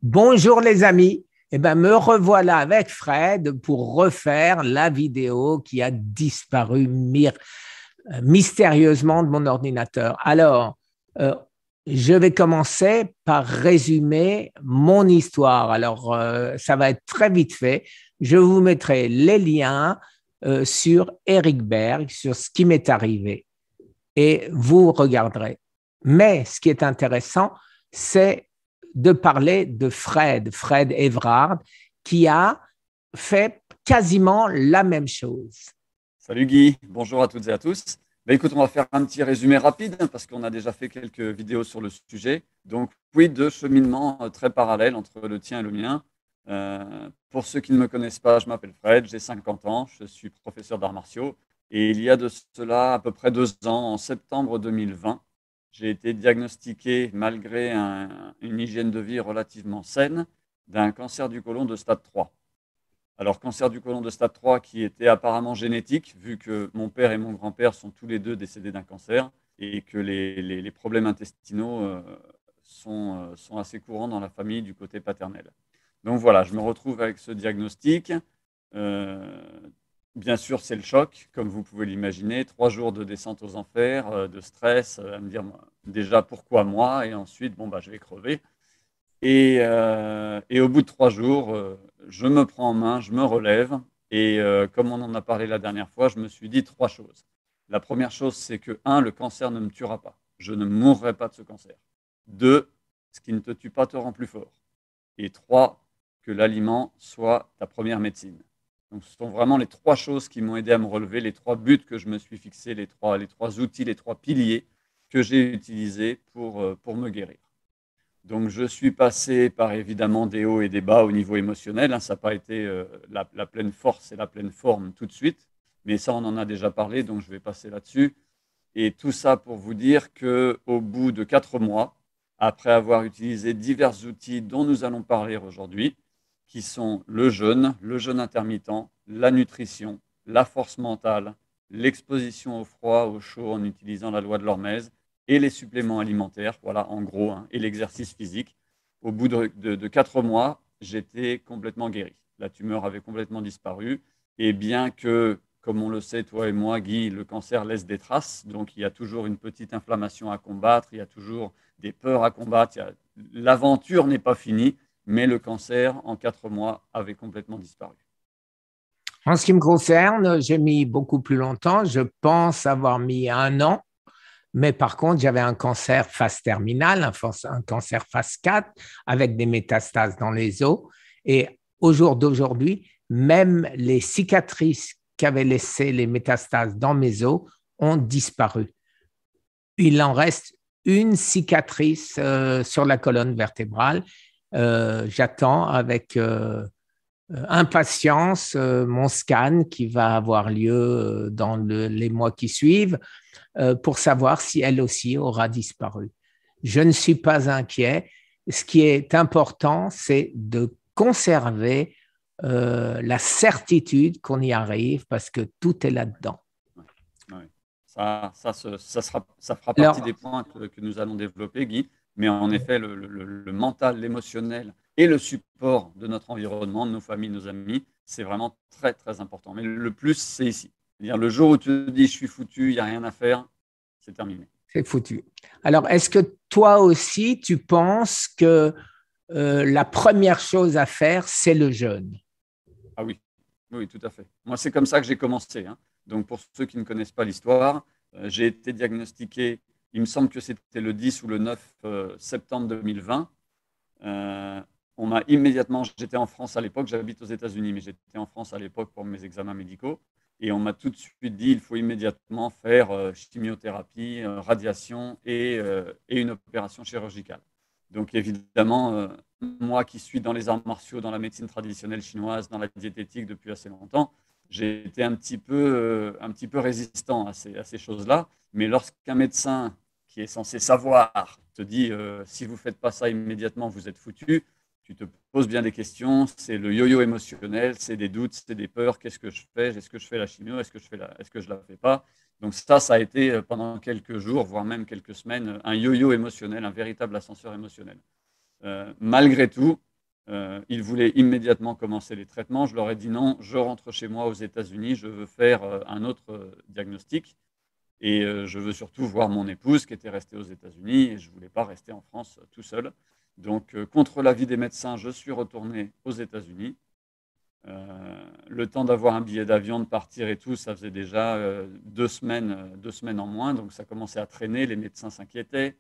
Bonjour les amis, me revoilà avec Fred pour refaire la vidéo qui a disparu mystérieusement de mon ordinateur. Alors, euh, je vais commencer par résumer mon histoire. Alors, ça va être très vite fait. Je vous mettrai les liens sur Eric Berg, sur ce qui m'est arrivé et vous regarderez. Mais ce qui est intéressant, c'est de parler de Fred Evrard, qui a fait quasiment la même chose. Salut Guy, bonjour à toutes et à tous. Écoute, on va faire un petit résumé rapide parce qu'on a déjà fait quelques vidéos sur le sujet. Donc, oui, deux cheminements très parallèles entre le tien et le mien. Pour ceux qui ne me connaissent pas, je m'appelle Fred, j'ai 50 ans, je suis professeur d'arts martiaux. Et il y a de cela à peu près 2 ans, en septembre 2020, j'ai été diagnostiqué, malgré une hygiène de vie relativement saine, d'un cancer du côlon de stade 3. Alors, cancer du côlon de stade 3 qui était apparemment génétique, vu que mon père et mon grand-père sont tous les deux décédés d'un cancer et que les problèmes intestinaux sont assez courants dans la famille du côté paternel. Donc voilà, je me retrouve avec ce diagnostic. Euh, Bien sûr, c'est le choc, comme vous pouvez l'imaginer. 3 jours de descente aux enfers, de stress, à me dire déjà pourquoi moi, et ensuite, je vais crever. Et au bout de 3 jours, je me prends en main, je me relève. Et comme on en a parlé la dernière fois, je me suis dit 3 choses. La première chose, c'est que, un, le cancer ne me tuera pas. Je ne mourrai pas de ce cancer. Deux, ce qui ne te tue pas te rend plus fort. Et trois, que l'aliment soit ta première médecine. Donc, ce sont vraiment les 3 choses qui m'ont aidé à me relever, les 3 buts que je me suis fixés, les trois outils, les 3 piliers que j'ai utilisés pour me guérir. Donc, je suis passé par évidemment des hauts et des bas au niveau émotionnel. Ça n'a pas été la pleine force et la pleine forme tout de suite, mais ça, on en a déjà parlé, donc je vais passer là-dessus. Et tout ça pour vous dire qu'au bout de 4 mois, après avoir utilisé divers outils dont nous allons parler aujourd'hui, qui sont le jeûne intermittent, la nutrition, la force mentale, l'exposition au froid, au chaud en utilisant la loi de l'hormèse, et les suppléments alimentaires, voilà en gros, et l'exercice physique. Au bout de 4 mois, j'étais complètement guéri. La tumeur avait complètement disparu. Et bien que, comme on le sait, toi et moi, Guy, le cancer laisse des traces. Donc il y a toujours une petite inflammation à combattre, il y a toujours des peurs à combattre. L'aventure n'est pas finie, mais le cancer, en 4 mois, avait complètement disparu. En ce qui me concerne, j'ai mis beaucoup plus longtemps. Je pense avoir mis 1 an. Mais par contre, j'avais un cancer phase terminale, un cancer phase 4, avec des métastases dans les os. Et au jour d'aujourd'hui, même les cicatrices qu'avaient laissées les métastases dans mes os ont disparu. Il en reste une cicatrice sur la colonne vertébrale. J'attends avec impatience mon scan qui va avoir lieu dans les mois qui suivent pour savoir si elle aussi aura disparu. Je ne suis pas inquiet. Ce qui est important, c'est de conserver la certitude qu'on y arrive parce que tout est là-dedans. Ouais. Ça fera partie Alors, des points que nous allons développer, Guy. Mais en effet, le mental, l'émotionnel et le support de notre environnement, de nos familles, nos amis, c'est vraiment très, très important. Mais le plus, c'est ici. C'est-à-dire le jour où tu te dis je suis foutu, il n'y a rien à faire, c'est terminé. c'est foutu. Alors, est-ce que toi aussi, tu penses que la première chose à faire, c'est le jeûne? Ah oui, oui, tout à fait. Moi, c'est comme ça que j'ai commencé. Donc, pour ceux qui ne connaissent pas l'histoire, j'ai été diagnostiqué, il me semble que c'était le 10 ou le 9 septembre 2020. Euh, on m'a immédiatement, j'étais en France à l'époque, j'habite aux États-Unis, mais j'étais en France à l'époque pour mes examens médicaux. Et on m'a tout de suite dit il faut immédiatement faire chimiothérapie, radiation et une opération chirurgicale. Donc évidemment, moi qui suis dans les arts martiaux, dans la médecine traditionnelle chinoise, dans la diététique depuis assez longtemps, j'ai été un petit peu résistant à ces choses-là. Mais lorsqu'un médecin qui est censé savoir te dit si vous ne faites pas ça immédiatement, vous êtes foutu, tu te poses bien des questions. C'est le yo-yo émotionnel, c'est des doutes, c'est des peurs. Qu'est-ce que je fais? Est-ce que je fais la chimio? Est-ce que je la fais pas? Donc ça a été pendant quelques jours, voire même quelques semaines, un yo-yo émotionnel, un véritable ascenseur émotionnel. Malgré tout, Ils voulaient immédiatement commencer les traitements. Je leur ai dit non, je rentre chez moi aux États-Unis, je veux faire un autre diagnostic. Et je veux surtout voir mon épouse qui était restée aux États-Unis et je ne voulais pas rester en France tout seul. Donc, contre l'avis des médecins, je suis retourné aux États-Unis. Le temps d'avoir un billet d'avion, de partir et tout, ça faisait déjà 2 semaines en moins. Donc, ça commençait à traîner. Les médecins s'inquiétaient.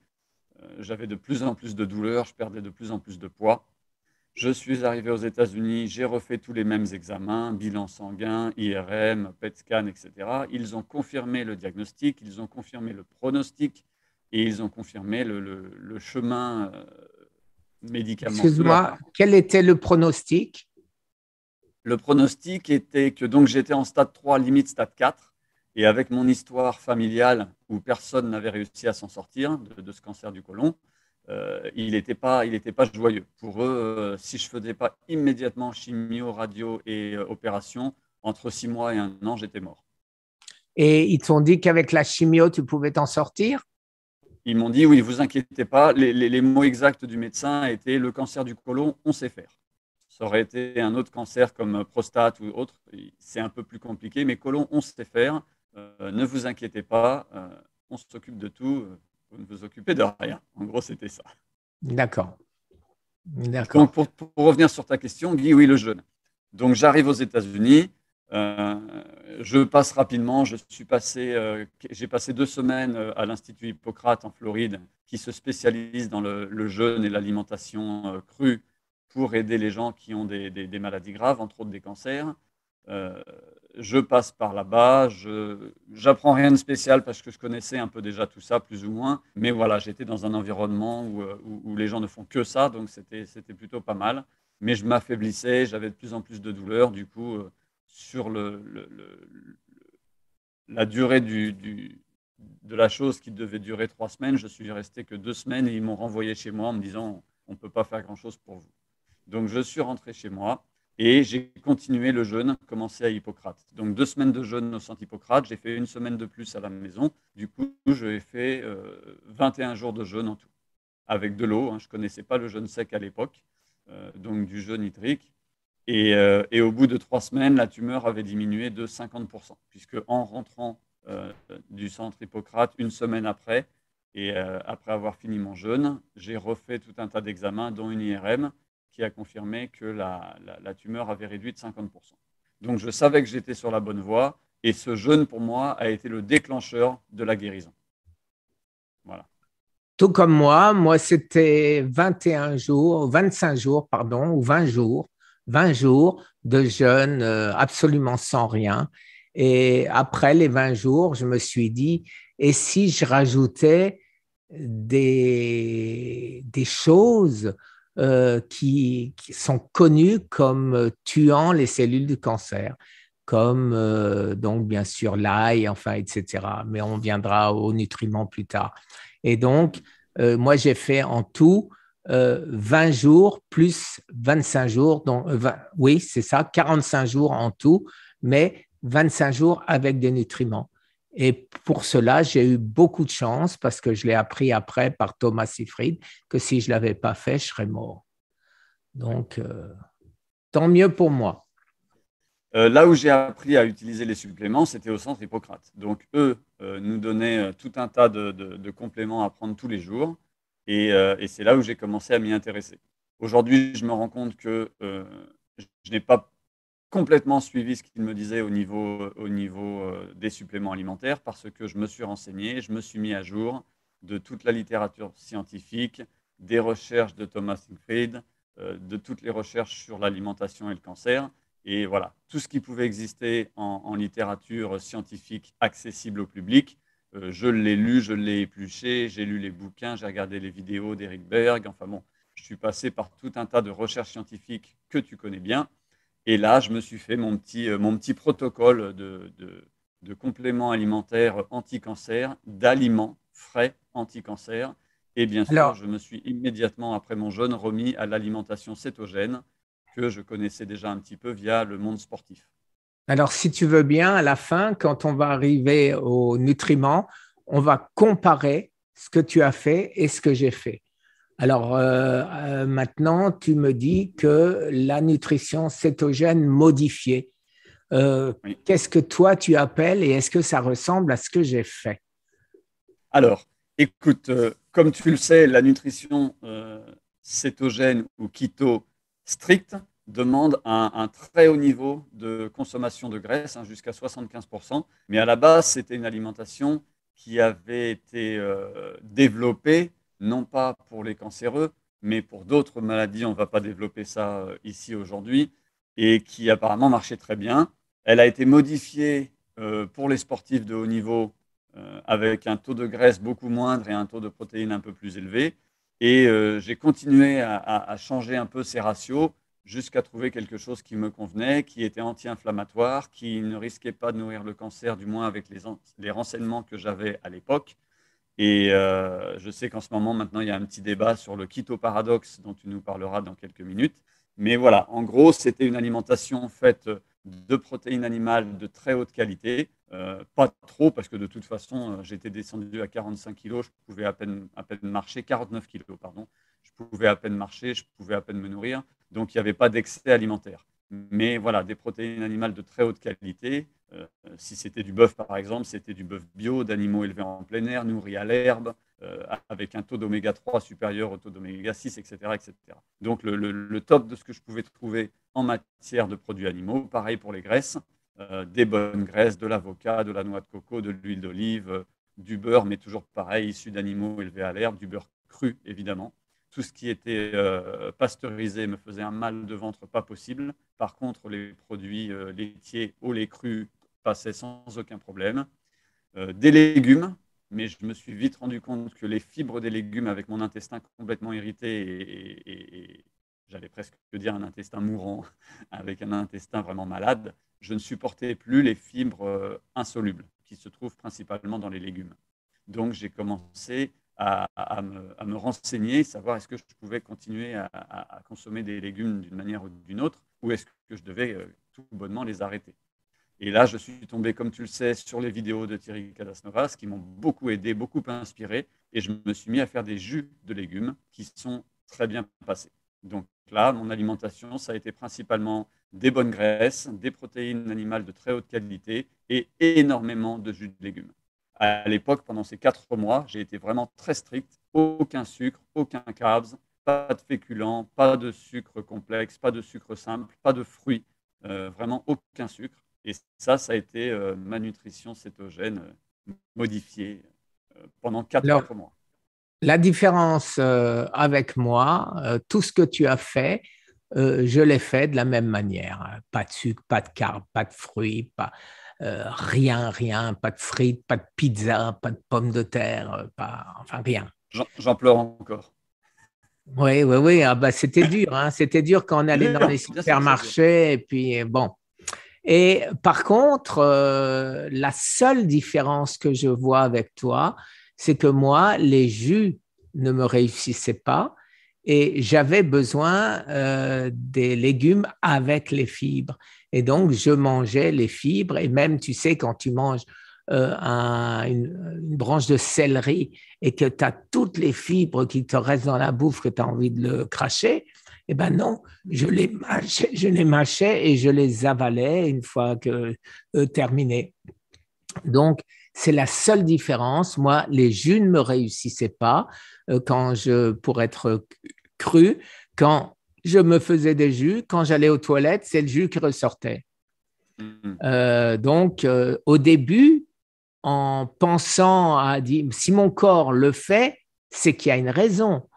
J'avais de plus en plus de douleurs. Je perdais de plus en plus de poids. Je suis arrivé aux États-Unis, j'ai refait tous les mêmes examens, bilan sanguin, IRM, PET scan, etc. Ils ont confirmé le diagnostic, ils ont confirmé le pronostic et ils ont confirmé le chemin médicamenteux. Excuse-moi, quel était le pronostic? Le pronostic était que donc j'étais en stade 3, limite stade 4. Et avec mon histoire familiale où personne n'avait réussi à s'en sortir de ce cancer du côlon, il n'était pas joyeux. Pour eux, si je ne faisais pas immédiatement chimio, radio et opération, entre 6 mois et 1 an, j'étais mort. Et ils t'ont dit qu'avec la chimio, tu pouvais t'en sortir? Ils m'ont dit, oui, vous inquiétez pas, les mots exacts du médecin étaient le cancer du côlon, on sait faire. Ça aurait été un autre cancer comme prostate ou autre, c'est un peu plus compliqué, mais côlon, on sait faire. Ne vous inquiétez pas, on s'occupe de tout. Vous ne vous occupez de rien. En gros, c'était ça. D'accord. Donc, pour revenir sur ta question, Guy, oui, le jeûne. Donc, j'arrive aux États-Unis. Je passe rapidement. J'ai passé 2 semaines à l'Institut Hippocrate en Floride, qui se spécialise dans le jeûne et l'alimentation crue pour aider les gens qui ont des maladies graves, entre autres des cancers. Je passe par là-bas, j'apprends rien de spécial parce que je connaissais un peu déjà tout ça, plus ou moins. Mais voilà, j'étais dans un environnement où les gens ne font que ça, donc c'était plutôt pas mal. Mais je m'affaiblissais, j'avais de plus en plus de douleurs. Du coup, sur la durée de la chose qui devait durer 3 semaines, je suis resté que 2 semaines et ils m'ont renvoyé chez moi en me disant on ne peut pas faire grand-chose pour vous. Donc, je suis rentré chez moi. Et j'ai continué le jeûne, commencé à Hippocrate. Donc 2 semaines de jeûne au centre Hippocrate, j'ai fait 1 semaine de plus à la maison. Du coup, j'ai fait 21 jours de jeûne en tout, avec de l'eau. Je ne connaissais pas le jeûne sec à l'époque, donc du jeûne hydrique. Et au bout de 3 semaines, la tumeur avait diminué de 50%, puisque en rentrant du centre Hippocrate 1 semaine après, et après avoir fini mon jeûne, j'ai refait tout un tas d'examens, dont une IRM, qui a confirmé que la tumeur avait réduit de 50%. Donc, je savais que j'étais sur la bonne voie et ce jeûne, pour moi, a été le déclencheur de la guérison. Voilà. Tout comme moi, c'était 21 jours, 25 jours, pardon, ou 20 jours de jeûne absolument sans rien. Et après les 20 jours, je me suis dit, et si je rajoutais des choses qui sont connues comme tuant les cellules du cancer, comme donc bien sûr l'ail, enfin, etc. Mais on viendra aux nutriments plus tard. Et donc, moi, j'ai fait en tout 20 jours plus 25 jours, donc, oui, c'est ça, 45 jours en tout, mais 25 jours avec des nutriments. Et pour cela, j'ai eu beaucoup de chance parce que je l'ai appris après par Thomas Seyfried que si je ne l'avais pas fait, je serais mort. Donc, tant mieux pour moi. Là où j'ai appris à utiliser les suppléments, c'était au centre Hippocrate. Donc, eux nous donnaient tout un tas de compléments à prendre tous les jours. Et c'est là où j'ai commencé à m'y intéresser. Aujourd'hui, je me rends compte que je n'ai pas complètement suivi ce qu'il me disait au niveau des suppléments alimentaires parce que je me suis renseigné, je me suis mis à jour de toute la littérature scientifique, des recherches de Thomas Seyfried, de toutes les recherches sur l'alimentation et le cancer. Et voilà, tout ce qui pouvait exister en littérature scientifique accessible au public, je l'ai lu, je l'ai épluché, j'ai lu les bouquins, j'ai regardé les vidéos d'Eric Berg. Enfin bon, je suis passé par tout un tas de recherches scientifiques que tu connais bien. Et là, je me suis fait mon petit protocole de compléments alimentaires anti-cancer, d'aliments frais anti-cancer. Et bien sûr, je me suis immédiatement, après mon jeûne, remis à l'alimentation cétogène que je connaissais déjà un petit peu via le monde sportif. Alors, si tu veux bien, à la fin, quand on va arriver aux nutriments, on va comparer ce que tu as fait et ce que j'ai fait. Alors maintenant, tu me dis que la nutrition cétogène modifiée, euh, Oui. qu'est-ce que toi tu appelles et est-ce que ça ressemble à ce que j'ai fait? Alors, écoute, comme tu le sais, la nutrition cétogène ou keto stricte demande un très haut niveau de consommation de graisse, hein, jusqu'à 75%. Mais à la base, c'était une alimentation qui avait été développée, non pas pour les cancéreux, mais pour d'autres maladies. On ne va pas développer ça ici aujourd'hui, et qui apparemment marchait très bien. Elle a été modifiée pour les sportifs de haut niveau, avec un taux de graisse beaucoup moindre et un taux de protéines un peu plus élevé. Et j'ai continué à changer un peu ces ratios jusqu'à trouver quelque chose qui me convenait, qui était anti-inflammatoire, qui ne risquait pas de nourrir le cancer, du moins avec les renseignements que j'avais à l'époque. Et je sais qu'en ce moment, maintenant, il y a un petit débat sur le keto paradoxe dont tu nous parleras dans quelques minutes. Mais voilà, en gros, c'était une alimentation faite de protéines animales de très haute qualité. Pas trop, parce que de toute façon, j'étais descendu à 45 kilos, je pouvais à peine marcher, 49 kilos, pardon. Je pouvais à peine marcher, je pouvais à peine me nourrir. Donc, il n'y avait pas d'excès alimentaire. Mais voilà, des protéines animales de très haute qualité. Si c'était du bœuf, par exemple, c'était du bœuf bio, d'animaux élevés en plein air, nourris à l'herbe, avec un taux d'oméga 3 supérieur au taux d'oméga 6, etc., etc. Donc le top de ce que je pouvais trouver en matière de produits animaux. Pareil pour les graisses, des bonnes graisses, de l'avocat, de la noix de coco, de l'huile d'olive, du beurre, mais toujours pareil, issu d'animaux élevés à l'herbe, du beurre cru, évidemment. Tout ce qui était pasteurisé me faisait un mal de ventre pas possible. Par contre, les produits laitiers au lait cru passaient sans aucun problème. Des légumes, mais je me suis vite rendu compte que les fibres des légumes, avec mon intestin complètement irrité et j'allais presque dire un intestin mourant, avec un intestin vraiment malade, je ne supportais plus les fibres insolubles qui se trouvent principalement dans les légumes. Donc j'ai commencé à me renseigner, savoir est-ce que je pouvais continuer à consommer des légumes d'une manière ou d'une autre, ou est-ce que je devais tout bonnement les arrêter. Et là, je suis tombé, comme tu le sais, sur les vidéos de Thierry Cadasnovas qui m'ont beaucoup aidé, beaucoup inspiré. Et je me suis mis à faire des jus de légumes qui sont très bien passés. Donc là, mon alimentation, ça a été principalement des bonnes graisses, des protéines animales de très haute qualité et énormément de jus de légumes. À l'époque, pendant ces 4 mois, j'ai été vraiment très strict. Aucun sucre, aucun carbs, pas de féculents, pas de sucre complexe, pas de sucre simple, pas de fruits, vraiment aucun sucre. Et ça a été ma nutrition cétogène modifiée pendant Alors, 4 mois. la différence avec moi, tout ce que tu as fait, je l'ai fait de la même manière. Pas de sucre, pas de carbs, pas de fruits, pas, rien, rien, pas de frites, pas de pizza, pas de pommes de terre, pas, enfin rien. J'en pleure encore. Oui, oui, oui. Ah bah, c'était dur, hein. C'était dur quand on C'est allait dans les dur, bien sûr que c'est dur. supermarchés. Et puis, bon. Et par contre, la seule différence que je vois avec toi, c'est que moi, les jus ne me réussissaient pas et j'avais besoin des légumes avec les fibres. Et donc, je mangeais les fibres et même, tu sais, quand tu manges une branche de céleri et que tu as toutes les fibres qui te restent dans la bouffe, que tu as envie de le cracher, eh ben non, je les mâchais et je les avalais une fois que terminé. Donc, c'est la seule différence. Moi, les jus ne me réussissaient pas pour être cru, quand je me faisais des jus, quand j'allais aux toilettes, c'est le jus qui ressortait. Mm. Donc, au début, en pensant à dire, si mon corps le fait, c'est qu'il y a une raison.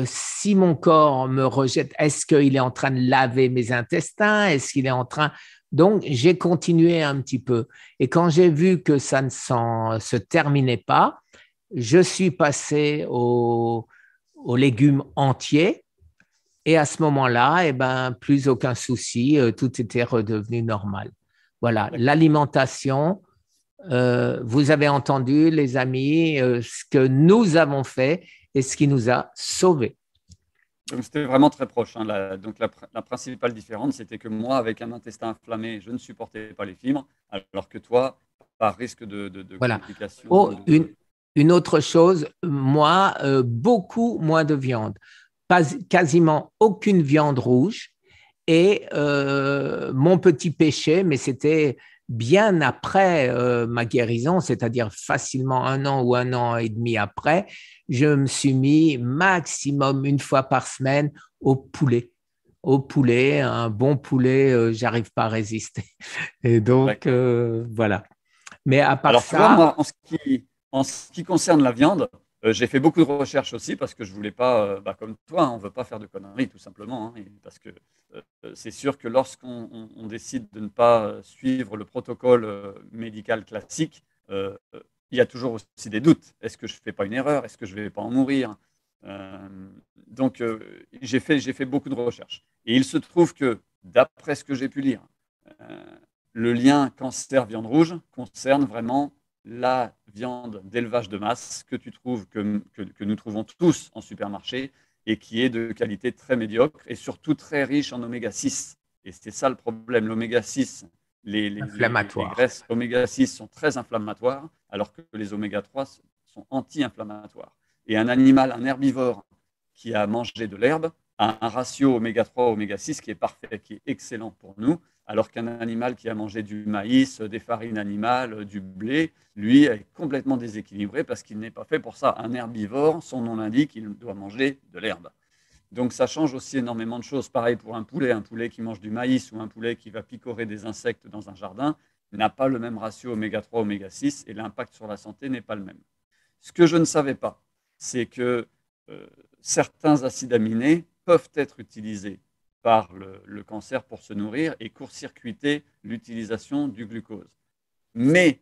Si mon corps me rejette, est-ce qu'il est en train de laver mes intestins? Est-ce qu'il est en train... Donc, j'ai continué un petit peu. Et quand j'ai vu que ça ne se terminait pas, je suis passé aux légumes entiers. Et à ce moment-là, eh ben, plus aucun souci, tout était redevenu normal. Voilà, D'accord. l'alimentation, vous avez entendu, les amis, ce que nous avons fait et ce qui nous a sauvés. Donc c'était vraiment très proche, hein. Donc la principale différence, c'était que moi, avec un intestin inflammé, je ne supportais pas les fibres, alors que toi, par risque de Voilà. complications, Oh, une autre chose, moi, beaucoup moins de viande, quasiment aucune viande rouge. Et mon petit péché, mais c'était bien après ma guérison, c'est-à-dire facilement 1 an ou 1 an et demi après, je me suis mis maximum 1 fois par semaine au poulet. Au poulet, un bon poulet, j'arrive pas à résister. Et donc, D'accord. voilà. Mais à part Alors, tu vois, ça, moi, en ce qui concerne la viande, j'ai fait beaucoup de recherches aussi parce que je voulais pas, bah, comme toi, hein, on ne veut pas faire de conneries tout simplement, hein, parce que c'est sûr que lorsqu'on on décide de ne pas suivre le protocole médical classique, il y a toujours aussi des doutes. Est-ce que je ne fais pas une erreur? Est-ce que je ne vais pas en mourir? Euh, donc, j'ai fait beaucoup de recherches. Et il se trouve que, d'après ce que j'ai pu lire, euh, le lien cancer-viande rouge concerne vraiment la viande d'élevage de masse que tu trouves, que nous trouvons tous en supermarché et qui est de qualité très médiocre et surtout très riche en oméga 6. Et c'est ça le problème. L'oméga 6, les inflammatoire. graisses oméga 6 sont très inflammatoires, alors que les oméga 3 sont anti-inflammatoires. Et un animal, un herbivore qui a mangé de l'herbe, a un ratio oméga 3 oméga 6 qui est parfait, qui est excellent pour nous, alors qu'un animal qui a mangé du maïs, des farines animales, du blé, lui est complètement déséquilibré parce qu'il n'est pas fait pour ça. Un herbivore, son nom l'indique, il doit manger de l'herbe. Donc ça change aussi énormément de choses. Pareil pour un poulet qui mange du maïs ou un poulet qui va picorer des insectes dans un jardin n'a pas le même ratio oméga 3, oméga 6 et l'impact sur la santé n'est pas le même. Ce que je ne savais pas, c'est que euh, certains acides aminés peuvent être utilisés par le cancer pour se nourrir et court-circuiter l'utilisation du glucose. Mais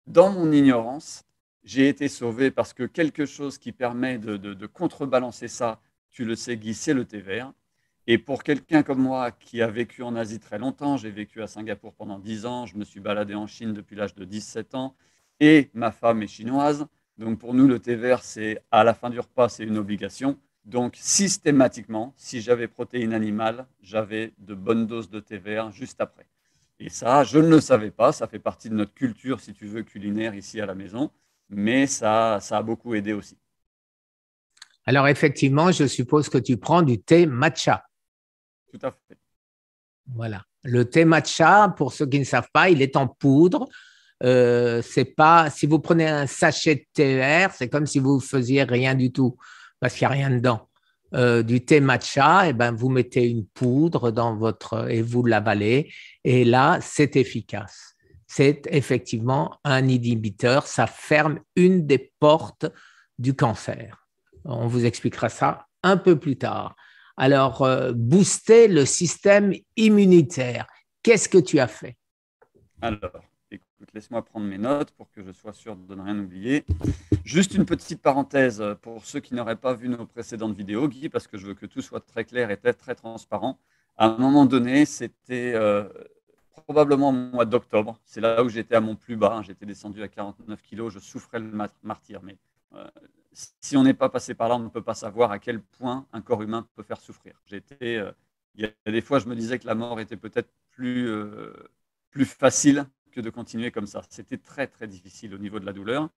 dans mon ignorance, j'ai été sauvé parce que quelque chose qui permet de contrebalancer ça, tu le sais, Guy, c'est le thé vert. Et pour quelqu'un comme moi qui a vécu en Asie très longtemps, j'ai vécu à Singapour pendant 10 ans, je me suis baladé en Chine depuis l'âge de 17 ans, et ma femme est chinoise. Donc pour nous, le thé vert, c'est à la fin du repas, c'est une obligation. Donc systématiquement, si j'avais protéines animales, j'avais de bonnes doses de thé vert juste après. Et ça, je ne le savais pas, ça fait partie de notre culture, si tu veux, culinaire ici à la maison, mais ça a beaucoup aidé aussi. Alors, effectivement, je suppose que tu prends du thé matcha. Tout à fait. Voilà. Le thé matcha, pour ceux qui ne savent pas, il est en poudre. C'est pas, si vous prenez un sachet de thé vert, c'est comme si vous faisiez rien du tout parce qu'il n'y a rien dedans. Du thé matcha, et ben, vous mettez une poudre dans votre et vous l'avalez et là, c'est efficace. C'est effectivement un inhibiteur, ça ferme une des portes du cancer. On vous expliquera ça un peu plus tard. Alors, booster le système immunitaire. Qu'est-ce que tu as fait? Alors, écoute, laisse-moi prendre mes notes pour que je sois sûr de ne rien oublier. Juste une petite parenthèse pour ceux qui n'auraient pas vu nos précédentes vidéos, Guy, parce que je veux que tout soit très clair et très transparent. À un moment donné, c'était probablement au mois d'octobre. C'est là où j'étais à mon plus bas. J'étais descendu à 49 kilos. Je souffrais le martyr. Mais euh, si on n'est pas passé par là, on ne peut pas savoir à quel point un corps humain peut faire souffrir. Il y a des fois, je me disais que la mort était peut-être plus facile que de continuer comme ça. C'était très difficile au niveau de la douleur.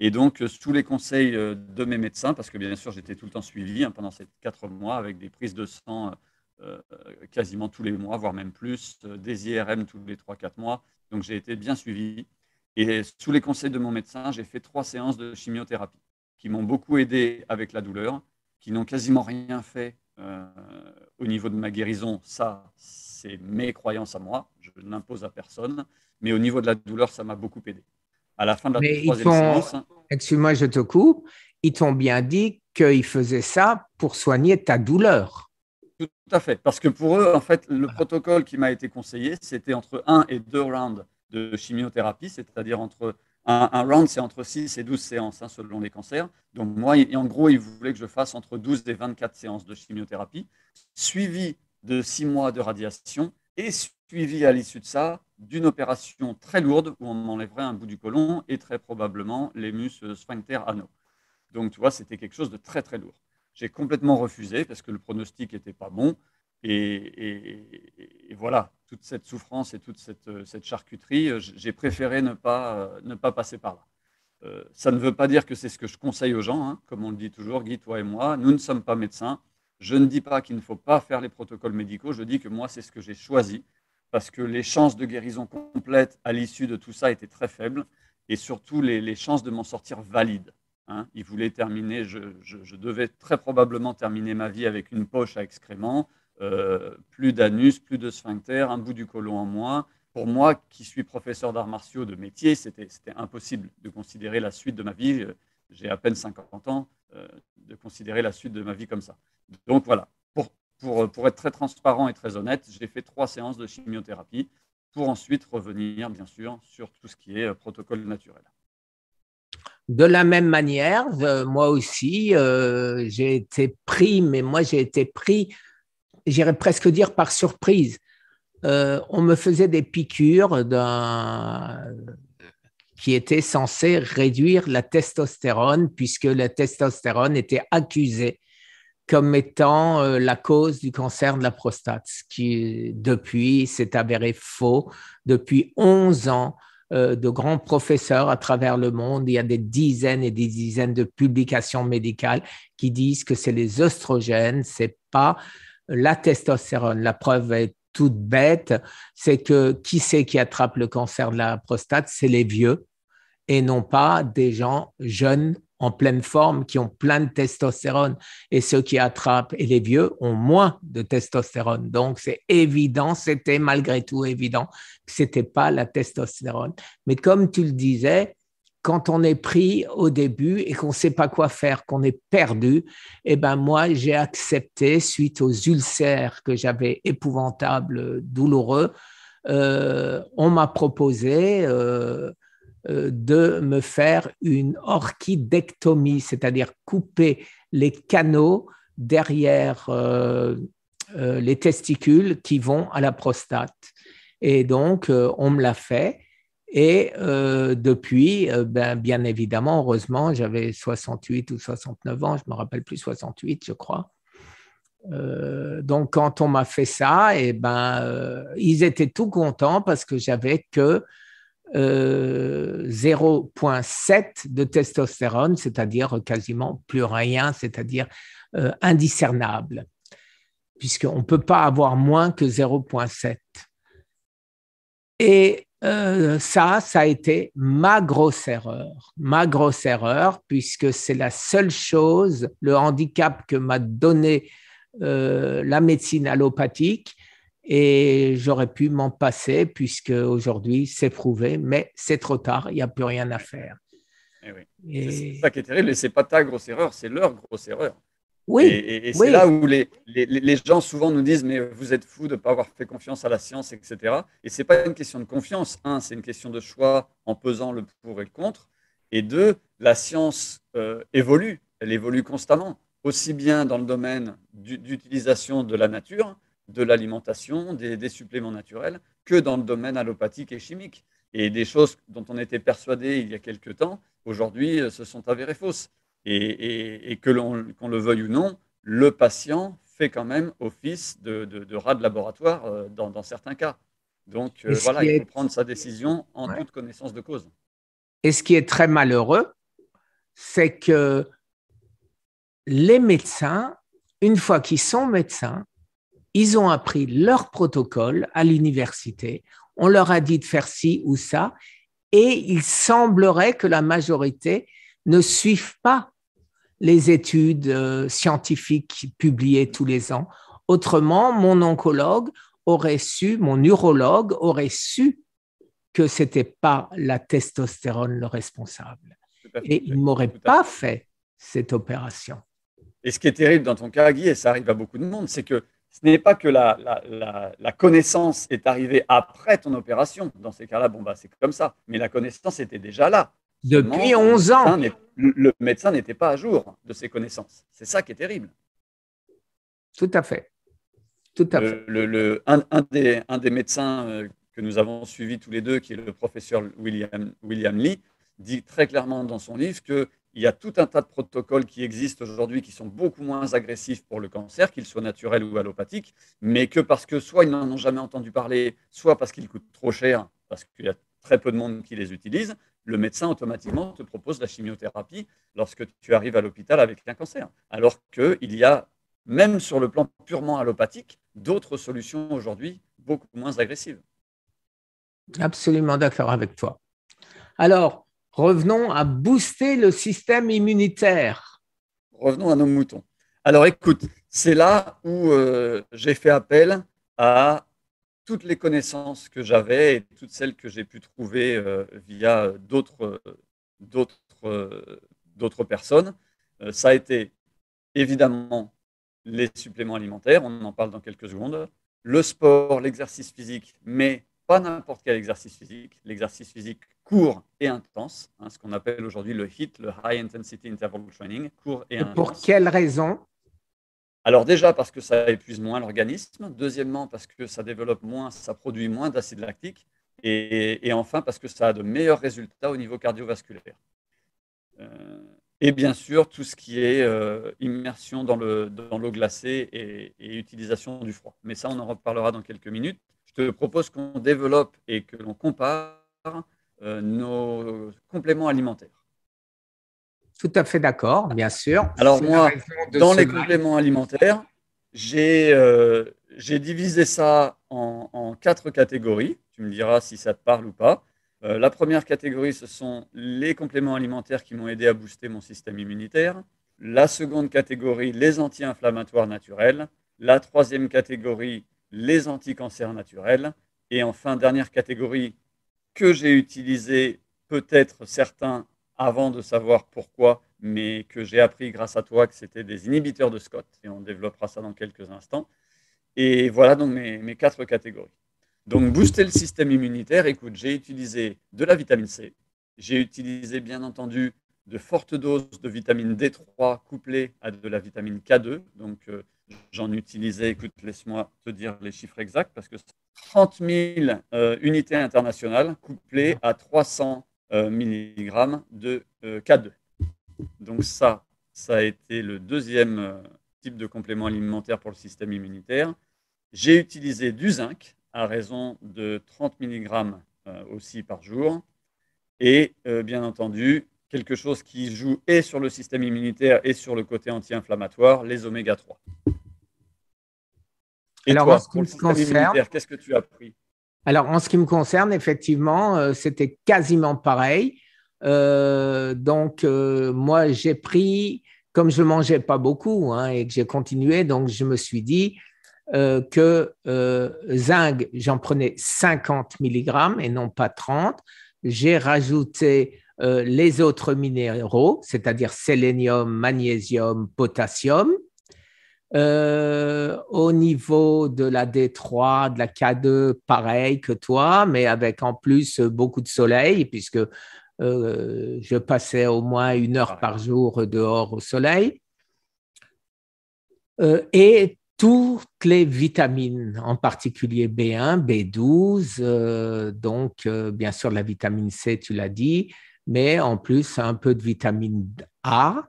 Et donc, sous les conseils de mes médecins, parce que bien sûr, j'étais tout le temps suivi pendant ces 4 mois avec des prises de sang quasiment tous les mois, voire même plus, des IRM tous les 3 4 mois. Donc, j'ai été bien suivi. Et sous les conseils de mon médecin, j'ai fait 3 séances de chimiothérapie qui m'ont beaucoup aidé avec la douleur, qui n'ont quasiment rien fait au niveau de ma guérison. Ça, c'est mes croyances à moi. Je n'impose à personne. Mais au niveau de la douleur, ça m'a beaucoup aidé. À la fin de la Mais ils troisième t'ont, séance, excuse-moi, je te coupe, ils t'ont bien dit qu'ils faisaient ça pour soigner ta douleur. tout à fait. Parce que pour eux, en fait, le Voilà. protocole qui m'a été conseillé, c'était entre 1 et 2 rounds de chimiothérapie, c'est-à-dire entre un round, c'est entre 6 et 12 séances selon les cancers. Donc moi, en gros, ils voulaient que je fasse entre 12 et 24 séances de chimiothérapie, suivi de 6 mois de radiation et suivi à l'issue de ça d'une opération très lourde où on m'enlèverait un bout du côlon et très probablement les muscles sphincter anaux. Donc, tu vois, c'était quelque chose de très lourd. J'ai complètement refusé parce que le pronostic n'était pas bon. Et voilà, toute cette souffrance et toute cette charcuterie, j'ai préféré ne pas passer par là. Ça ne veut pas dire que c'est ce que je conseille aux gens, hein. Comme on le dit toujours, Guy, toi et moi, nous ne sommes pas médecins. Je ne dis pas qu'il ne faut pas faire les protocoles médicaux, je dis que moi, c'est ce que j'ai choisi, parce que les chances de guérison complète à l'issue de tout ça étaient très faibles, et surtout les chances de m'en sortir valides, hein. Il voulait terminer, je devais très probablement terminer ma vie avec une poche à excréments, plus d'anus, plus de sphincter, un bout du côlon en moins. Pour moi, qui suis professeur d'arts martiaux de métier, c'était impossible de considérer la suite de ma vie, j'ai à peine 50 ans, de considérer la suite de ma vie comme ça. Donc voilà, pour être très transparent et très honnête, j'ai fait 3 séances de chimiothérapie pour ensuite revenir, bien sûr, sur tout ce qui est protocole naturel. De la même manière, moi aussi, j'ai été pris, mais moi j'ai été pris, j'irais presque dire par surprise. On me faisait des piqûres qui étaient censées réduire la testostérone, puisque la testostérone était accusée comme étant la cause du cancer de la prostate, ce qui depuis s'est avéré faux. Depuis 11 ans, de grands professeurs à travers le monde, il y a des dizaines et des dizaines de publications médicales qui disent que c'est les oestrogènes, c'est pas la testostérone. La preuve est toute bête, c'est que qui c'est qui attrape le cancer de la prostate? C'est les vieux et non pas des gens jeunes en pleine forme qui ont plein de testostérone. Et ceux qui attrapent et les vieux ont moins de testostérone. Donc, c'est évident, c'était malgré tout évident que ce n'était pas la testostérone. Mais comme tu le disais, quand on est pris au début et qu'on ne sait pas quoi faire, qu'on est perdu, eh ben moi, j'ai accepté, suite aux ulcères que j'avais épouvantables, douloureux, on m'a proposé de me faire une orchidectomie, c'est-à-dire couper les canaux derrière les testicules qui vont à la prostate. Et donc, on me l'a fait. Et depuis, bien évidemment, heureusement, j'avais 68 ou 69 ans, je ne me rappelle plus, 68, je crois. Donc, quand on m'a fait ça, ils étaient tout contents parce que j'avais que 0,7 de testostérone, c'est-à-dire quasiment plus rien, c'est-à-dire indiscernable, puisqu'on ne peut pas avoir moins que 0,7. Et ça a été ma grosse erreur, puisque c'est la seule chose, le handicap que m'a donné la médecine allopathique, et j'aurais pu m'en passer puisque aujourd'hui c'est prouvé, mais c'est trop tard, il n'y a plus rien à faire. Et oui. C'est ça qui est terrible, et c'est pas ta grosse erreur, c'est leur grosse erreur. Oui, et c'est là où les gens souvent nous disent mais vous êtes fous de ne pas avoir fait confiance à la science, etc. Et ce n'est pas une question de confiance. Un, c'est une question de choix en pesant le pour et le contre. Et deux, la science évolue, elle évolue constamment, aussi bien dans le domaine d'utilisation de la nature, de l'alimentation, des suppléments naturels, que dans le domaine allopathique et chimique. Et des choses dont on était persuadé il y a quelque temps, aujourd'hui, se sont avérées fausses. Et qu'on le veuille ou non, le patient fait quand même office de rat de laboratoire dans certains cas. Donc voilà, il faut prendre sa décision en toute connaissance de cause. Et ce qui est très malheureux, c'est que les médecins, une fois qu'ils sont médecins, ils ont appris leur protocole à l'université, on leur a dit de faire ci ou ça, et il semblerait que la majorité ne suivent pas les études scientifiques publiées tous les ans. Autrement, mon oncologue aurait su, mon urologue aurait su que ce n'était pas la testostérone le responsable. Et il ne m'aurait pas fait cette opération. Et ce qui est terrible dans ton cas, Guy, et ça arrive à beaucoup de monde, c'est que ce n'est pas que la connaissance est arrivée après ton opération. Dans ces cas-là, bon, bah, c'est comme ça. Mais la connaissance était déjà là. Depuis 11 ans. Le médecin n'était pas à jour de ses connaissances. C'est ça qui est terrible. Tout à fait. Tout à fait. Un des médecins que nous avons suivis tous les deux, qui est le professeur William Lee, dit très clairement dans son livre qu'il y a tout un tas de protocoles qui existent aujourd'hui qui sont beaucoup moins agressifs pour le cancer, qu'ils soient naturels ou allopathiques, mais que parce que soit ils n'en ont jamais entendu parler, soit parce qu'ils coûtent trop cher, parce qu'il y a très peu de monde qui les utilise, le médecin automatiquement te propose la chimiothérapie lorsque tu arrives à l'hôpital avec un cancer. Alors qu'il y a, même sur le plan purement allopathique, d'autres solutions aujourd'hui beaucoup moins agressives. Absolument d'accord avec toi. Alors, revenons à booster le système immunitaire. Revenons à nos moutons. Alors écoute, c'est là où j'ai fait appel à toutes les connaissances que j'avais et toutes celles que j'ai pu trouver via d'autres personnes. Ça a été évidemment les suppléments alimentaires, on en parle dans quelques secondes, le sport, l'exercice physique, mais pas n'importe quel exercice physique, l'exercice physique court et intense, hein, ce qu'on appelle aujourd'hui le HIIT, le High Intensity Interval Training, court et intense. Pour quelle raison? Alors déjà parce que ça épuise moins l'organisme, deuxièmement parce que ça développe moins, ça produit moins d'acide lactique, et enfin parce que ça a de meilleurs résultats au niveau cardiovasculaire. Et bien sûr, tout ce qui est immersion dans l'eau glacée et utilisation du froid. Mais ça, on en reparlera dans quelques minutes. Je te propose qu'on développe et que l'on compare nos compléments alimentaires. Tout à fait d'accord, bien sûr. Alors moi, dans les compléments alimentaires, j'ai divisé ça en 4 catégories. Tu me diras si ça te parle ou pas. La première catégorie, ce sont les compléments alimentaires qui m'ont aidé à booster mon système immunitaire. La seconde catégorie, les anti-inflammatoires naturels. La troisième catégorie, les anti-cancers naturels. Et enfin, dernière catégorie que j'ai utilisé, peut-être certains avant de savoir pourquoi, mais que j'ai appris grâce à toi que c'était des inhibiteurs de Scott. Et on développera ça dans quelques instants. Et voilà donc mes 4 catégories. Donc, booster le système immunitaire, écoute, j'ai utilisé de la vitamine C, j'ai utilisé bien entendu de fortes doses de vitamine D3 couplées à de la vitamine K2. Donc, j'en utilisais, écoute, laisse-moi te dire les chiffres exacts, parce que 30 000 unités internationales couplées à 300 mg de K2. Donc, ça a été le deuxième type de complément alimentaire pour le système immunitaire. J'ai utilisé du zinc à raison de 30 mg aussi par jour. Et bien entendu, quelque chose qui joue et sur le système immunitaire et sur le côté anti-inflammatoire, les oméga 3. Et alors, toi, pour le système immunitaire, qu'est-ce que tu as pris? Alors, en ce qui me concerne, effectivement, c'était quasiment pareil. Moi, j'ai pris, comme je ne mangeais pas beaucoup et que j'ai continué, donc je me suis dit, que zinc, j'en prenais 50 mg et non pas 30. J'ai rajouté les autres minéraux, c'est-à-dire sélénium, magnésium, potassium. Au niveau de la D3, de la K2, pareil que toi, mais avec en plus beaucoup de soleil, puisque je passais au moins 1 heure par jour dehors au soleil. Et toutes les vitamines, en particulier B1, B12, bien sûr la vitamine C, tu l'as dit, mais en plus un peu de vitamine A,